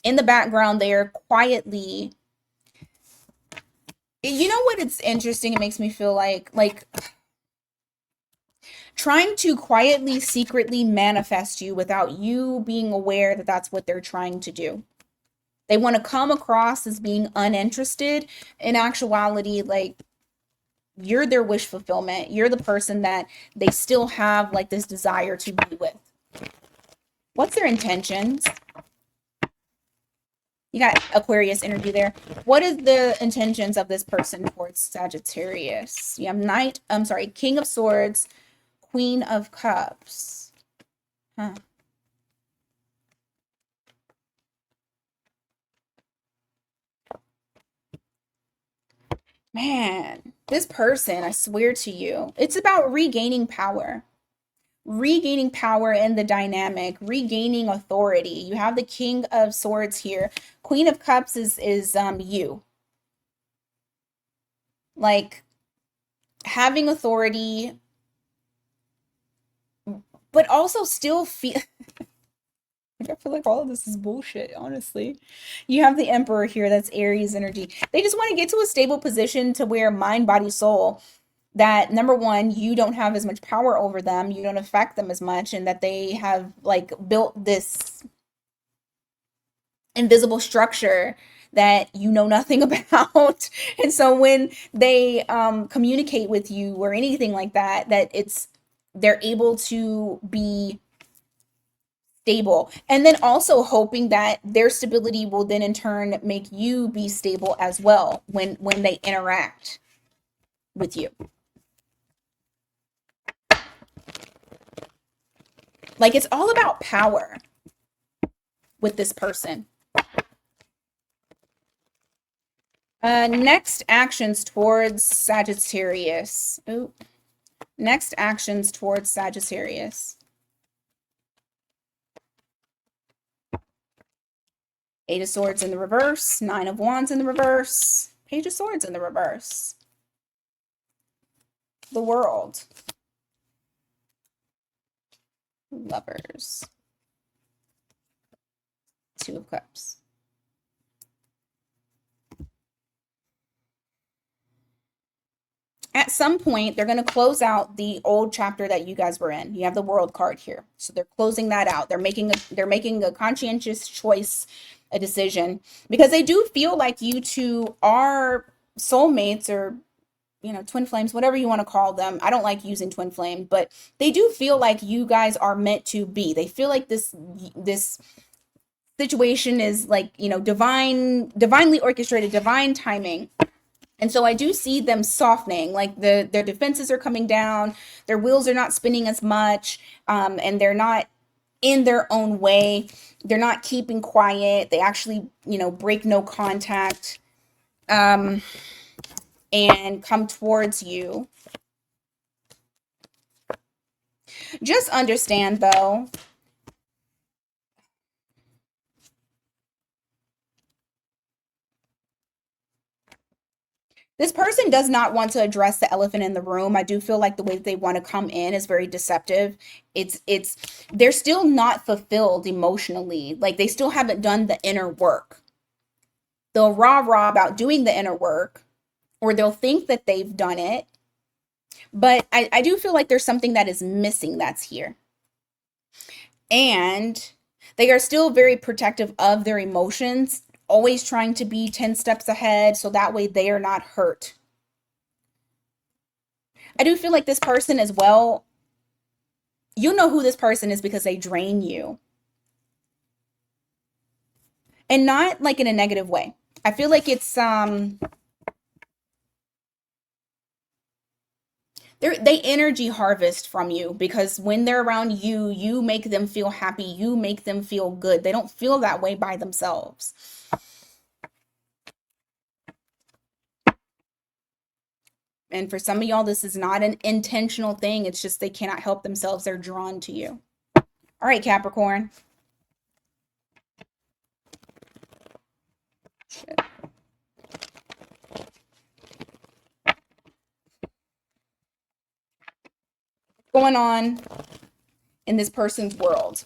In the background, they are quietly You know what? It's interesting. It makes me feel like trying to quietly, secretly manifest you without you being aware that that's what they're trying to do. They want to come across as being uninterested. In actuality, like you're their wish fulfillment. You're the person that they still have like this desire to be with. What's their intentions? You got Aquarius energy there. What is the intentions of this person towards Sagittarius? You have King of Swords, Queen of Cups. Huh. Man, this person, I swear to you, it's about regaining power. Regaining power in the dynamic, regaining authority. You have the King of Swords here. Queen of Cups is you. Like having authority, but also still feel like I feel like all of this is bullshit, honestly. You have the Emperor here, that's Aries energy. They just want to get to a stable position to where mind, body, soul, that number one, you don't have as much power over them, you don't affect them as much, and that they have like built this invisible structure that you know nothing about. And so when they communicate with you or anything like that, that it's they're able to be stable, and then also hoping that their stability will then in turn make you be stable as well when they interact with you. Like it's all about power with this person. Next actions towards Sagittarius. Ooh. Next actions towards Sagittarius. Eight of Swords in the reverse, Nine of Wands in the reverse, Page of Swords in the reverse. The World. Lovers. Two of Cups. At some point, they're going to close out the old chapter that you guys were in. You have the World card here. So they're closing that out. They're making a conscientious choice, a decision, because they do feel like you two are soulmates, or twin flames, whatever you want to call them. I don't like using twin flame, but they do feel like you guys are meant to be. They feel like this situation is like, divinely orchestrated, divine timing. And so I do see them softening, like their defenses are coming down, their wheels are not spinning as much, and they're not in their own way. They're not keeping quiet. They actually, break no contact, and come towards you. Just understand, though, this person does not want to address the elephant in the room. I do feel like the way that they want to come in is very deceptive. It's they're still not fulfilled emotionally. Like they still haven't done the inner work. They'll rah-rah about doing the inner work, or they'll think that they've done it. But I do feel like there's something that is missing that's here. And they are still very protective of their emotions, always trying to be 10 steps ahead so that way they are not hurt. I do feel like this person as well, you know who this person is because they drain you. And not like in a negative way. I feel like it's they energy harvest from you, because when they're around you, you make them feel happy, you make them feel good. They don't feel that way by themselves. And for some of y'all, this is not an intentional thing. It's just they cannot help themselves. They're drawn to you. All right, Capricorn. Shit. What's going on in this person's world?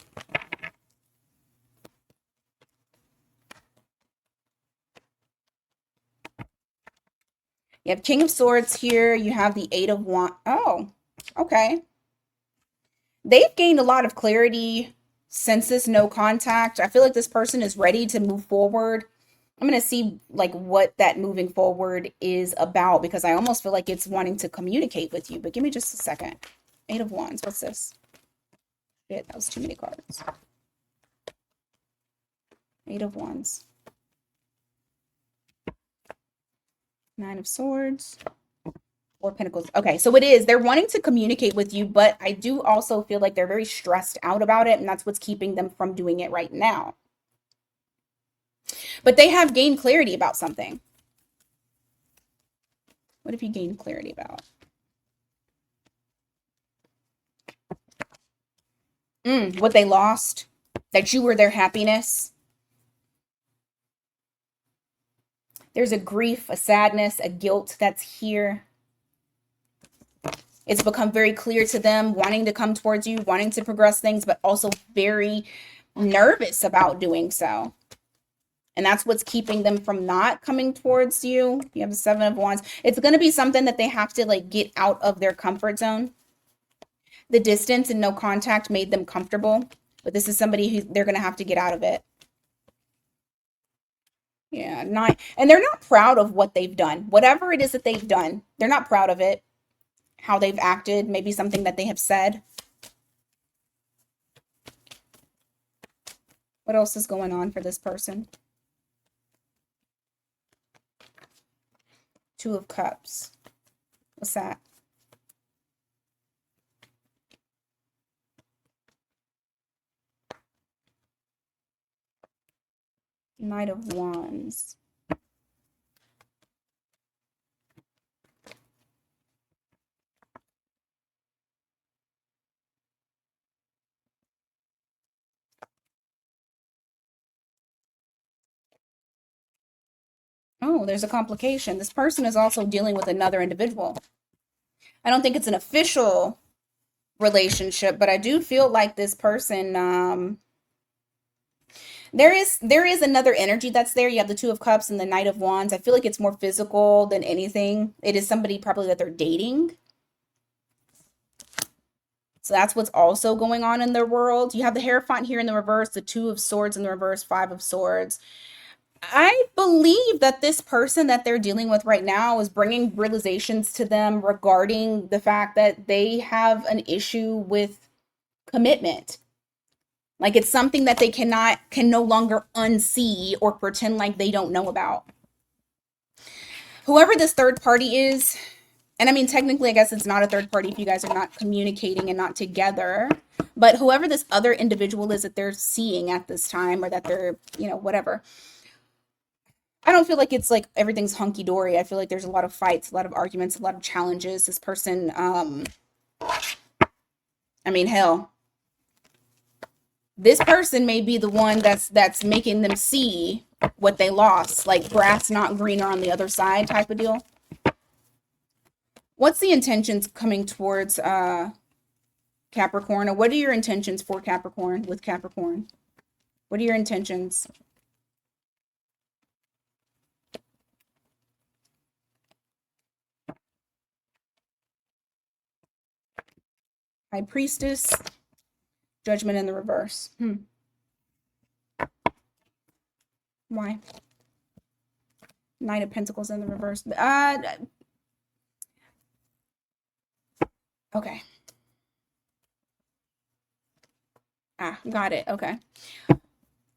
You have King of Swords here. You have the Eight of Wands. Oh, okay. They've gained a lot of clarity since this no contact. I feel like this person is ready to move forward. I'm going to see like what that moving forward is about because I almost feel like it's wanting to communicate with you. But give me just a second. Eight of Wands. What's this? Shit, that was too many cards. Eight of Wands. Nine of Swords. Four Pentacles. Okay, so it is. They're wanting to communicate with you, but I do also feel like they're very stressed out about it, and that's what's keeping them from doing it right now. But they have gained clarity about something. What have you gained clarity about? What they lost. That you were their happiness. There's a grief, a sadness, a guilt that's here. It's become very clear to them, wanting to come towards you, wanting to progress things, but also very nervous about doing so. And that's what's keeping them from not coming towards you. You have the Seven of Wands. It's going to be something that they have to like get out of their comfort zone. The distance and no contact made them comfortable, but this is somebody who they're going to have to get out of it. Yeah, and they're not proud of what they've done. Whatever it is that they've done, they're not proud of it. How they've acted, maybe something that they have said. What else is going on for this person? Two of Cups. What's that? Knight of Wands. Oh, there's a complication. This person is also dealing with another individual. I don't think it's an official relationship, but I do feel like this person, there is another energy that's there. You have the Two of Cups and the Knight of Wands. I feel like it's more physical than anything. It is somebody probably that they're dating. So that's what's also going on in their world. You have the Hierophant here in the reverse, the Two of Swords in the reverse, Five of Swords. I believe that this person that they're dealing with right now is bringing realizations to them regarding the fact that they have an issue with commitment. Like it's something that they can no longer unsee or pretend like they don't know about. Whoever this third party is, and I mean, technically, I guess it's not a third party if you guys are not communicating and not together, but whoever this other individual is that they're seeing at this time or that they're, whatever. I don't feel like it's like everything's hunky dory. I feel like there's a lot of fights, a lot of arguments, a lot of challenges. This person, I mean, hell, this person may be the one that's making them see what they lost, like grass not greener on the other side type of deal. What's the intentions coming towards Capricorn? Or what are your intentions for Capricorn with Capricorn? What are your intentions? High Priestess, Judgment in the reverse. Why? Knight of Pentacles in the reverse. Okay. Got it. Okay.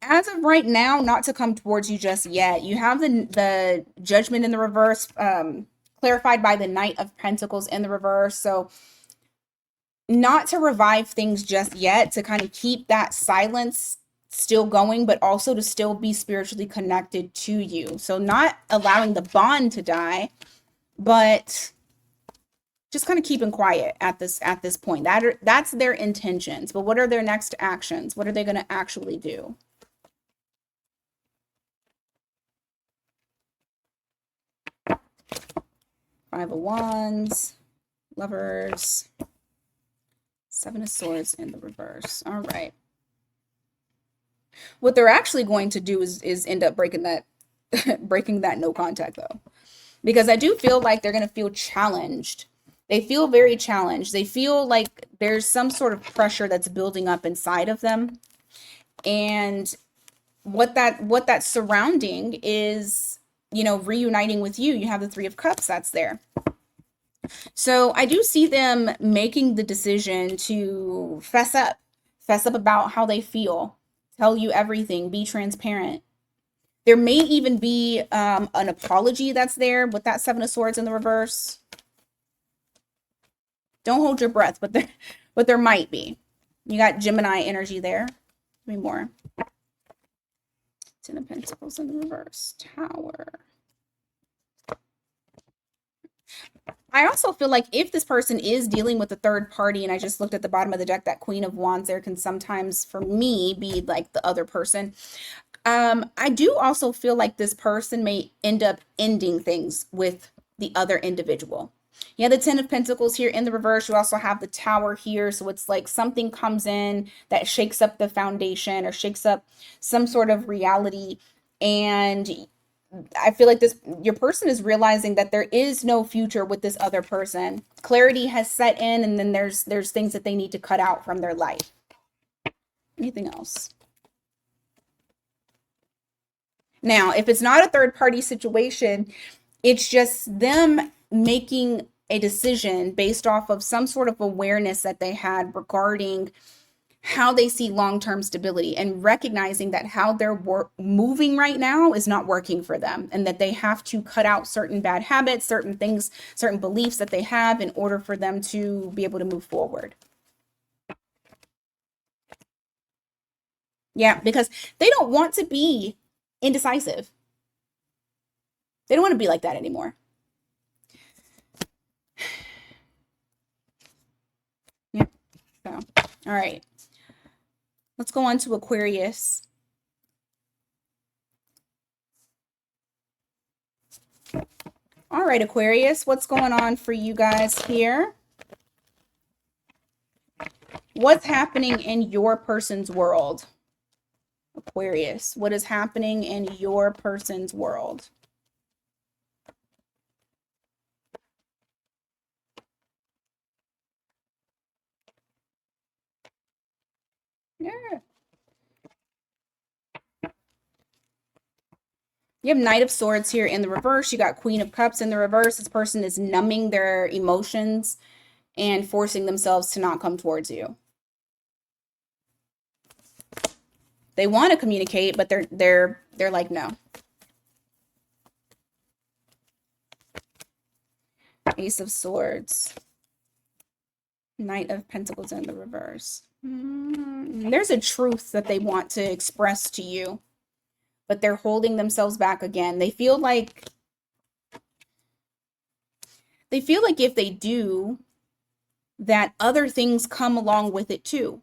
As of right now, not to come towards you just yet. You have the Judgment in the reverse, clarified by the Knight of Pentacles in the reverse. So not to revive things just yet, to kind of keep that silence still going, but also to still be spiritually connected to you. So not allowing the bond to die, but just kind of keeping quiet at this point. That's their intentions. But what are their next actions? What are they going to actually do? Five of Wands, Lovers, Seven of Swords in the reverse. All right. What they're actually going to do is end up breaking that breaking that no contact though. because I do feel like they're going to feel challenged. They feel very challenged. They feel like there's some sort of pressure that's building up inside of them. And what that's surrounding is, reuniting with you. You have the 3 of Cups that's there. So I do see them making the decision to fess up about how they feel, tell you everything, be transparent. There may even be an apology that's there with that 7 of Swords in the reverse. Don't hold your breath, but there might be. You got Gemini energy there. Three more. 10 of Pentacles in the reverse. Tower. I also feel like if this person is dealing with a third party, and I just looked at the bottom of the deck, that Queen of Wands there can sometimes, for me, be like the other person. I do also feel like this person may end up ending things with the other individual. Yeah, the 10 of Pentacles here in the reverse. You also have the Tower here. So it's like something comes in that shakes up the foundation or shakes up some sort of reality. And I feel like your person is realizing that there is no future with this other person. Clarity has set in, and then there's things that they need to cut out from their life. Anything else? Now, if it's not a third party situation, it's just them making a decision based off of some sort of awareness that they had regarding how they see long-term stability, and recognizing that how they're moving right now is not working for them, and that they have to cut out certain bad habits, certain things, certain beliefs that they have in order for them to be able to move forward. Yeah, because they don't want to be indecisive. They don't want to be like that anymore. Yeah. So, all right. Let's go on to Aquarius. All right, Aquarius, what's going on for you guys here? What's happening in your person's world? Aquarius, what is happening in your person's world? Yeah. You have Knight of Swords here in the reverse. You got Queen of Cups in the reverse. This person is numbing their emotions and forcing themselves to not come towards you. They want to communicate, but they're like, no. Ace of Swords. Knight of Pentacles in the reverse. There's a truth that they want to express to you, but they're holding themselves back again. They feel like if they do, that other things come along with it too.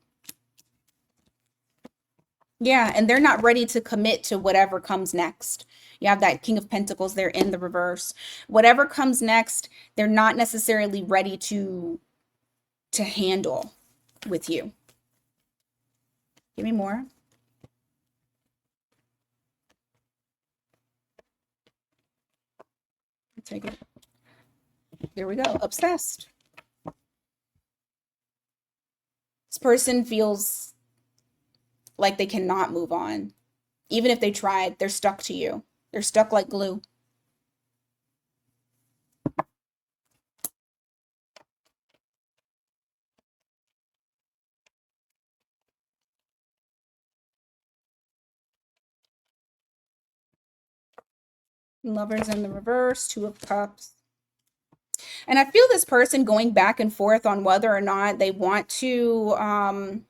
Yeah, and they're not ready to commit to whatever comes next. You have that King of Pentacles there in the reverse. Whatever comes next, they're not necessarily ready to handle with you. Give me more. I'll take it. There we go. Obsessed. This person feels like they cannot move on. Even if they tried, they're stuck to you. They're stuck like glue. Lovers in the reverse, 2 of Cups. And I feel this person going back and forth on whether or not they want to,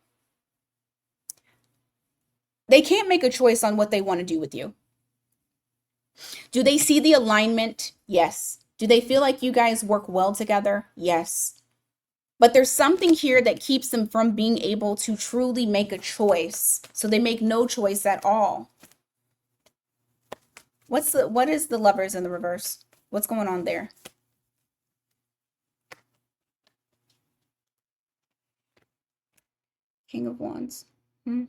they can't make a choice on what they want to do with you. Do they see the alignment? Yes. Do they feel like you guys work well together? Yes. But there's something here that keeps them from being able to truly make a choice. So they make no choice at all. What is the Lovers in the reverse? What's going on there? King of Wands. 2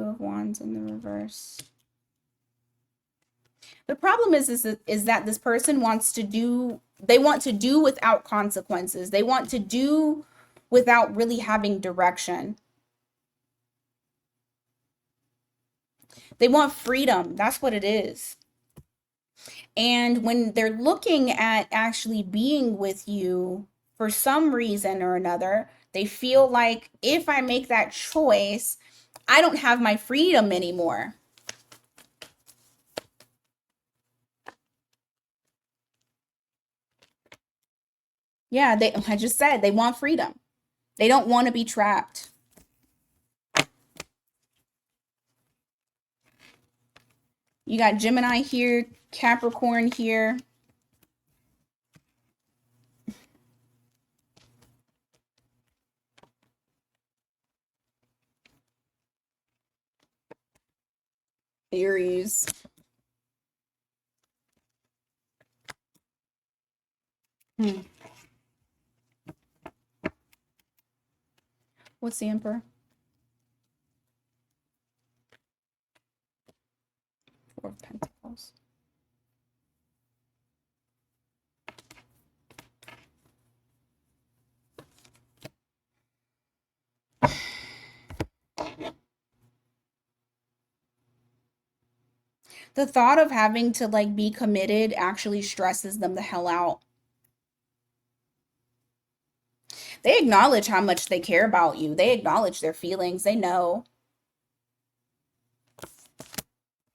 of Wands in the reverse. The problem is that this person wants to do, they want to do without consequences. They want to do without really having direction. They want freedom. That's what it is. And when they're looking at actually being with you for some reason or another, they feel like if I make that choice, I don't have my freedom anymore. Yeah, I just said they want freedom. They don't want to be trapped. You got Gemini here, Capricorn here. Aries. Hmm. What's the Emperor? Four of Pentacles. The thought of having to like be committed actually stresses them the hell out. They acknowledge how much they care about you. They acknowledge their feelings. They know.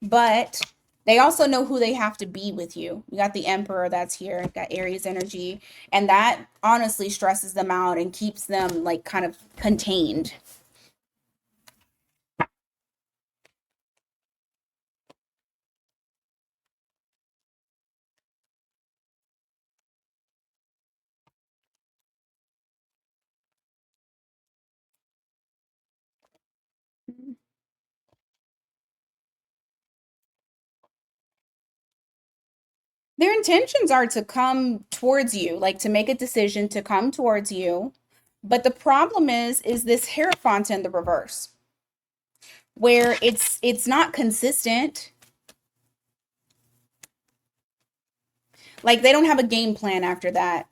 But they also know who they have to be with you. You got the Emperor that's here, got Aries energy, and that honestly stresses them out and keeps them like kind of contained. Their intentions are to come towards you, like to make a decision to come towards you. But the problem is this Hierophant in the reverse, where it's not consistent. Like they don't have a game plan after that.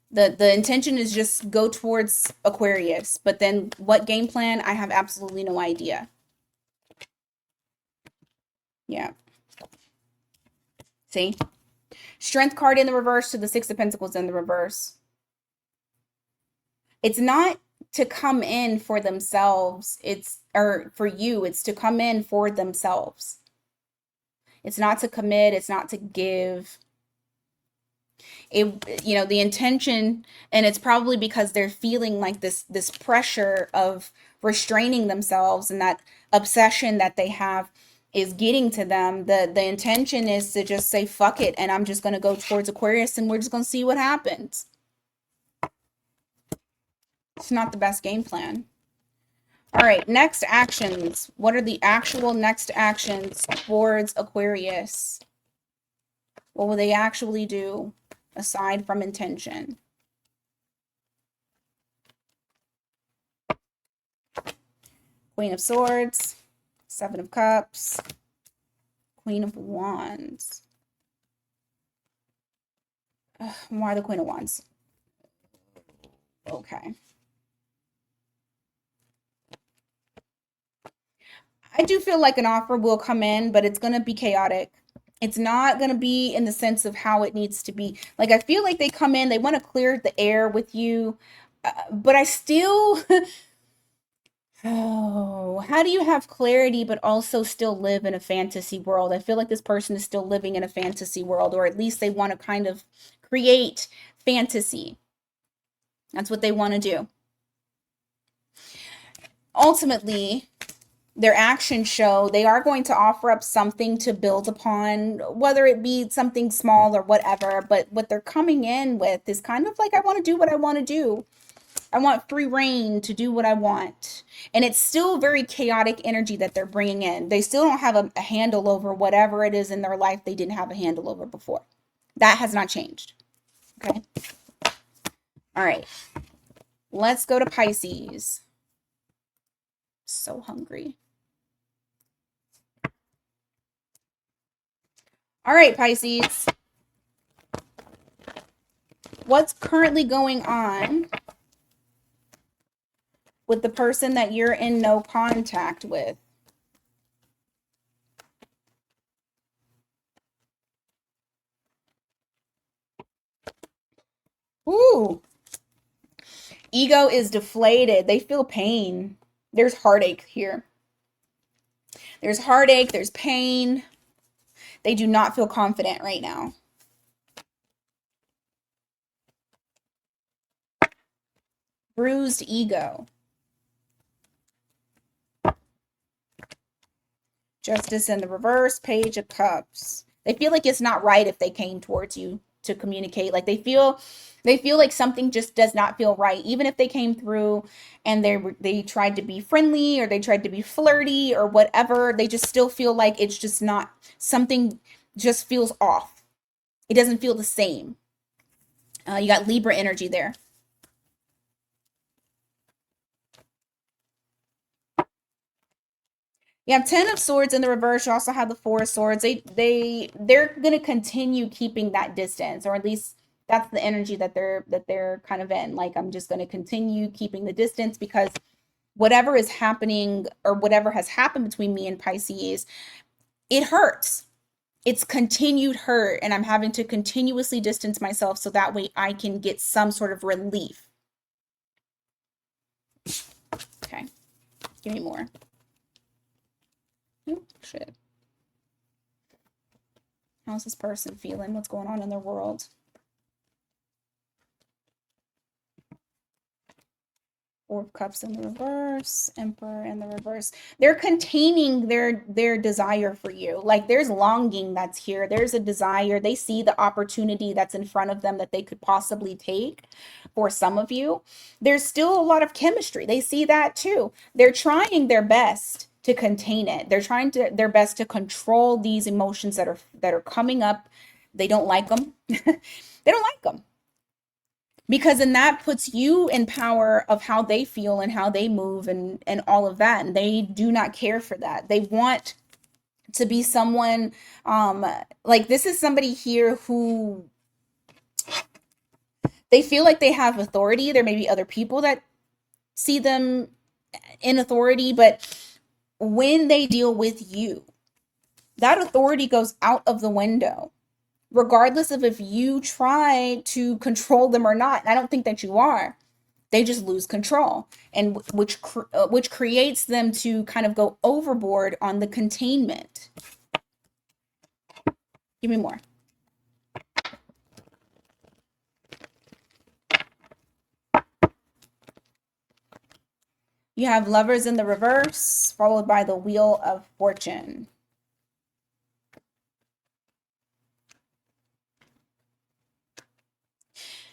The intention is just go towards Aquarius, but then what game plan? I have absolutely no idea. Yeah. See? Strength card in the reverse to the Six of Pentacles in the reverse. It's not to come in for themselves. Or for you, it's to come in for themselves. It's not to commit, it's not to give. The intention, and it's probably because they're feeling like this pressure of restraining themselves, and that obsession that they have is getting to them. The intention is to just say fuck it, and I'm just going to go towards Aquarius and we're just going to see what happens. It's not the best game plan. All right, next actions. What are the actual next actions towards Aquarius? What will they actually do aside from intention? Queen of Swords, Seven of Cups, Queen of Wands. Why the Queen of Wands? Okay. I do feel like an offer will come in, but it's going to be chaotic. It's not going to be in the sense of how it needs to be. Like, I feel like they come in, they want to clear the air with you, but I still. Oh, how do you have clarity but also still live in a fantasy world? I feel like this person is still living in a fantasy world, or at least they want to kind of create fantasy. That's what they want to do. Ultimately, their actions show they are going to offer up something to build upon, whether it be something small or whatever. But what they're coming in with is kind of like, I want to do what I want to do. I want free reign to do what I want. And it's still very chaotic energy that they're bringing in. They still don't have a handle over whatever it is in their life they didn't have a handle over before. That has not changed. Okay. All right. Let's go to Pisces. So hungry. All right, Pisces. What's currently going on with the person that you're in no contact with? Ooh. Ego is deflated. They feel pain. There's heartache here. There's heartache. There's pain. They do not feel confident right now. Bruised ego. Justice in the reverse. Page of Cups. They feel like it's not right if they came towards you to communicate. Like they feel like something just does not feel right, even if they came through and they tried to be friendly or they tried to be flirty or whatever. They just still feel like it's just not, something just feels off. It doesn't feel the same. You got Libra energy there. You have 10 of Swords in the reverse. You also have the Four of Swords. They're going to continue keeping that distance, or at least that's the energy that they're kind of in. Like, I'm just going to continue keeping the distance because whatever is happening or whatever has happened between me and Pisces, it hurts. It's continued hurt, and I'm having to continuously distance myself so that way I can get some sort of relief. Okay, give me more. Oh, shit. How's this person feeling? What's going on in their world? Four of Cups in the reverse, Emperor in the reverse. They're containing their desire for you. Like there's longing that's here. There's a desire. They see the opportunity that's in front of them that they could possibly take. For some of you, there's still a lot of chemistry. They see that too. They're trying their best to contain it. They're trying their best to control these emotions that are coming up. They don't like them. They don't like them. Because then that puts you in power of how they feel and how they move and all of that, and they do not care for that. They want to be someone, like this is somebody here who they feel like they have authority. There may be other people that see them in authority, but when they deal with you, that authority goes out of the window, regardless of if you try to control them or not. I don't think that you are. They just lose control, and which creates them to kind of go overboard on the containment. Give me more. You have Lovers in the reverse, followed by the Wheel of Fortune.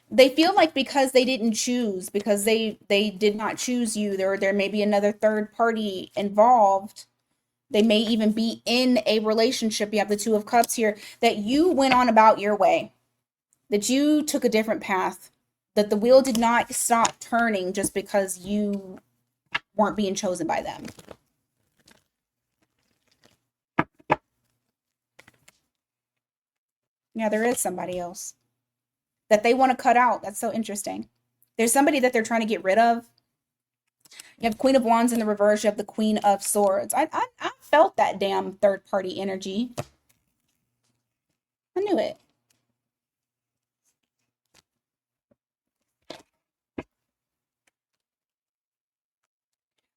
They feel like because they didn't choose, because they did not choose you, there may be another third party involved. They may even be in a relationship. You have the Two of Cups here, that you went on about your way, that you took a different path, that the wheel did not stop turning just because you weren't being chosen by them. Yeah, there is somebody else that they want to cut out. That's so interesting. There's somebody that they're trying to get rid of. You have Queen of Wands in the reverse. You have the Queen of Swords. I felt that damn third party energy. I knew it.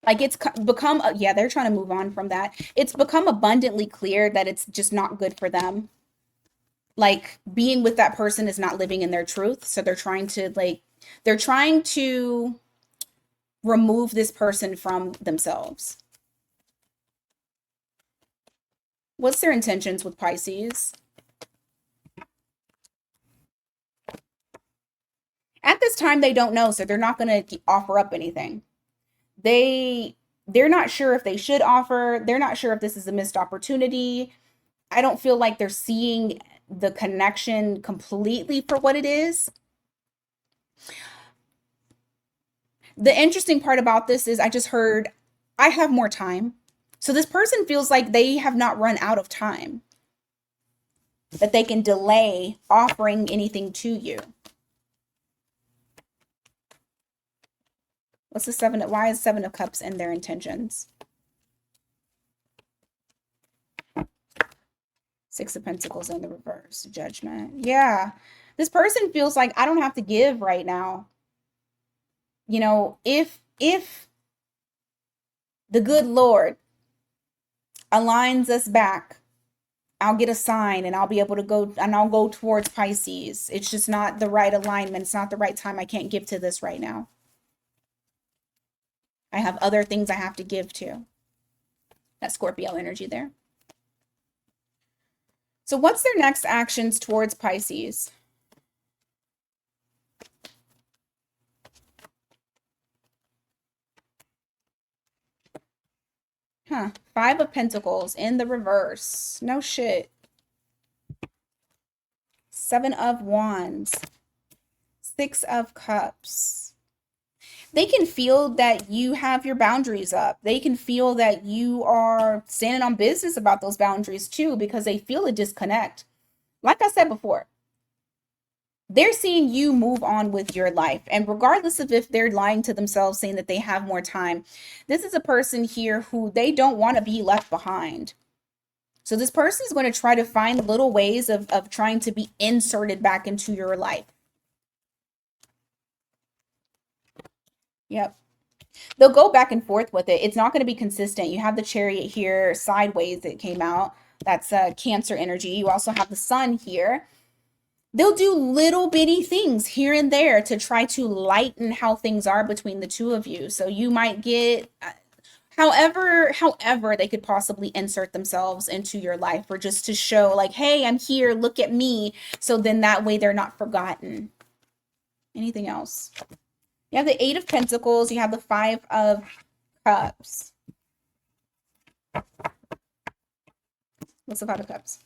Like it's become, yeah, they're trying to move on from that. It's become abundantly clear that it's just not good for them. Like being with that person is not living in their truth. So they're trying to remove this person from themselves. What's their intentions with Pisces? At this time, they don't know, so they're not going to offer up anything. They're not sure if they should offer. They're not sure if this is a missed opportunity. I don't feel like they're seeing the connection completely for what it is. The interesting part about this is I just heard, I have more time. So this person feels like they have not run out of time. that they can delay offering anything to you. What's the why is Seven of Cups in their intentions? Six of Pentacles in the reverse, Judgment. Yeah, this person feels like I don't have to give right now. You know, if the good Lord aligns us back, I'll get a sign and I'll be able to go, and I'll go towards Pisces. It's just not the right alignment. It's not the right time. I can't give to this right now. I have other things I have to give to. That Scorpio energy there. So what's their next actions towards Pisces? Huh. Five of Pentacles in the reverse. No shit. Seven of Wands. Six of Cups. They can feel that you have your boundaries up. They can feel that you are standing on business about those boundaries too, because they feel a disconnect. Like I said before, they're seeing you move on with your life. And regardless of if they're lying to themselves, saying that they have more time, this is a person here who they don't want to be left behind. So this person is going to try to find little ways of trying to be inserted back into your life. Yep. They'll go back and forth with it. It's not going to be consistent. You have the Chariot here sideways that came out. That's Cancer energy. You also have the Sun here. They'll do little bitty things here and there to try to lighten how things are between the two of you. So you might get however they could possibly insert themselves into your life, or just to show like, hey, I'm here, look at me. So then that way they're not forgotten. Anything else? You have the Eight of Pentacles. You have the Five of Cups. What's the Five of Cups?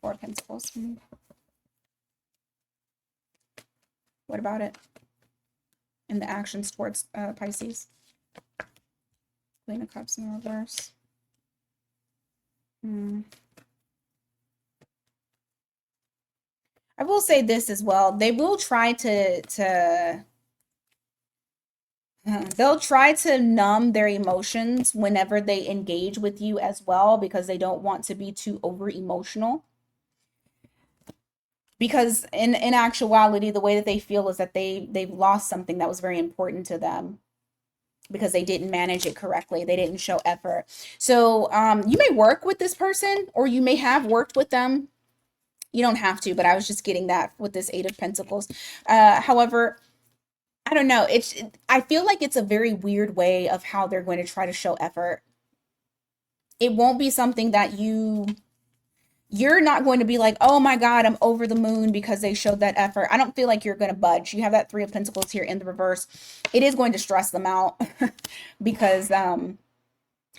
Four of Pentacles. What about it? And the actions towards Pisces. Queen of Cups in reverse. I will say this as well. They will try they'll try to numb their emotions whenever they engage with you as well, because they don't want to be too over emotional. Because in actuality, the way that they feel is that they've lost something that was very important to them, because they didn't manage it correctly. They didn't show effort. So you may work with this person, or you may have worked with them. You don't have to, but I was just getting that with this Eight of Pentacles. However, I don't know. I feel like it's a very weird way of how they're going to try to show effort. It won't be something that you're not going to be like, oh my God, I'm over the moon because they showed that effort. I don't feel like you're going to budge. You have that Three of Pentacles here in the reverse. It is going to stress them out because I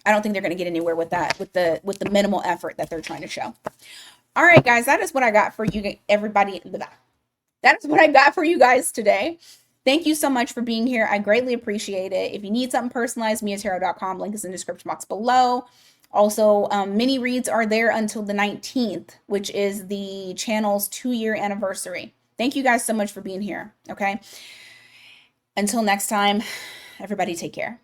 don't think they're going to get anywhere with that, with the minimal effort that they're trying to show. All right, guys, that is what I got for you, everybody. That is what I got for you guys today. Thank you so much for being here. I greatly appreciate it. If you need something personalized, miatarot.com. Link is in the description box below. Also, mini reads are there until the 19th, which is the channel's 2-year anniversary. Thank you guys so much for being here. Okay. Until next time, everybody take care.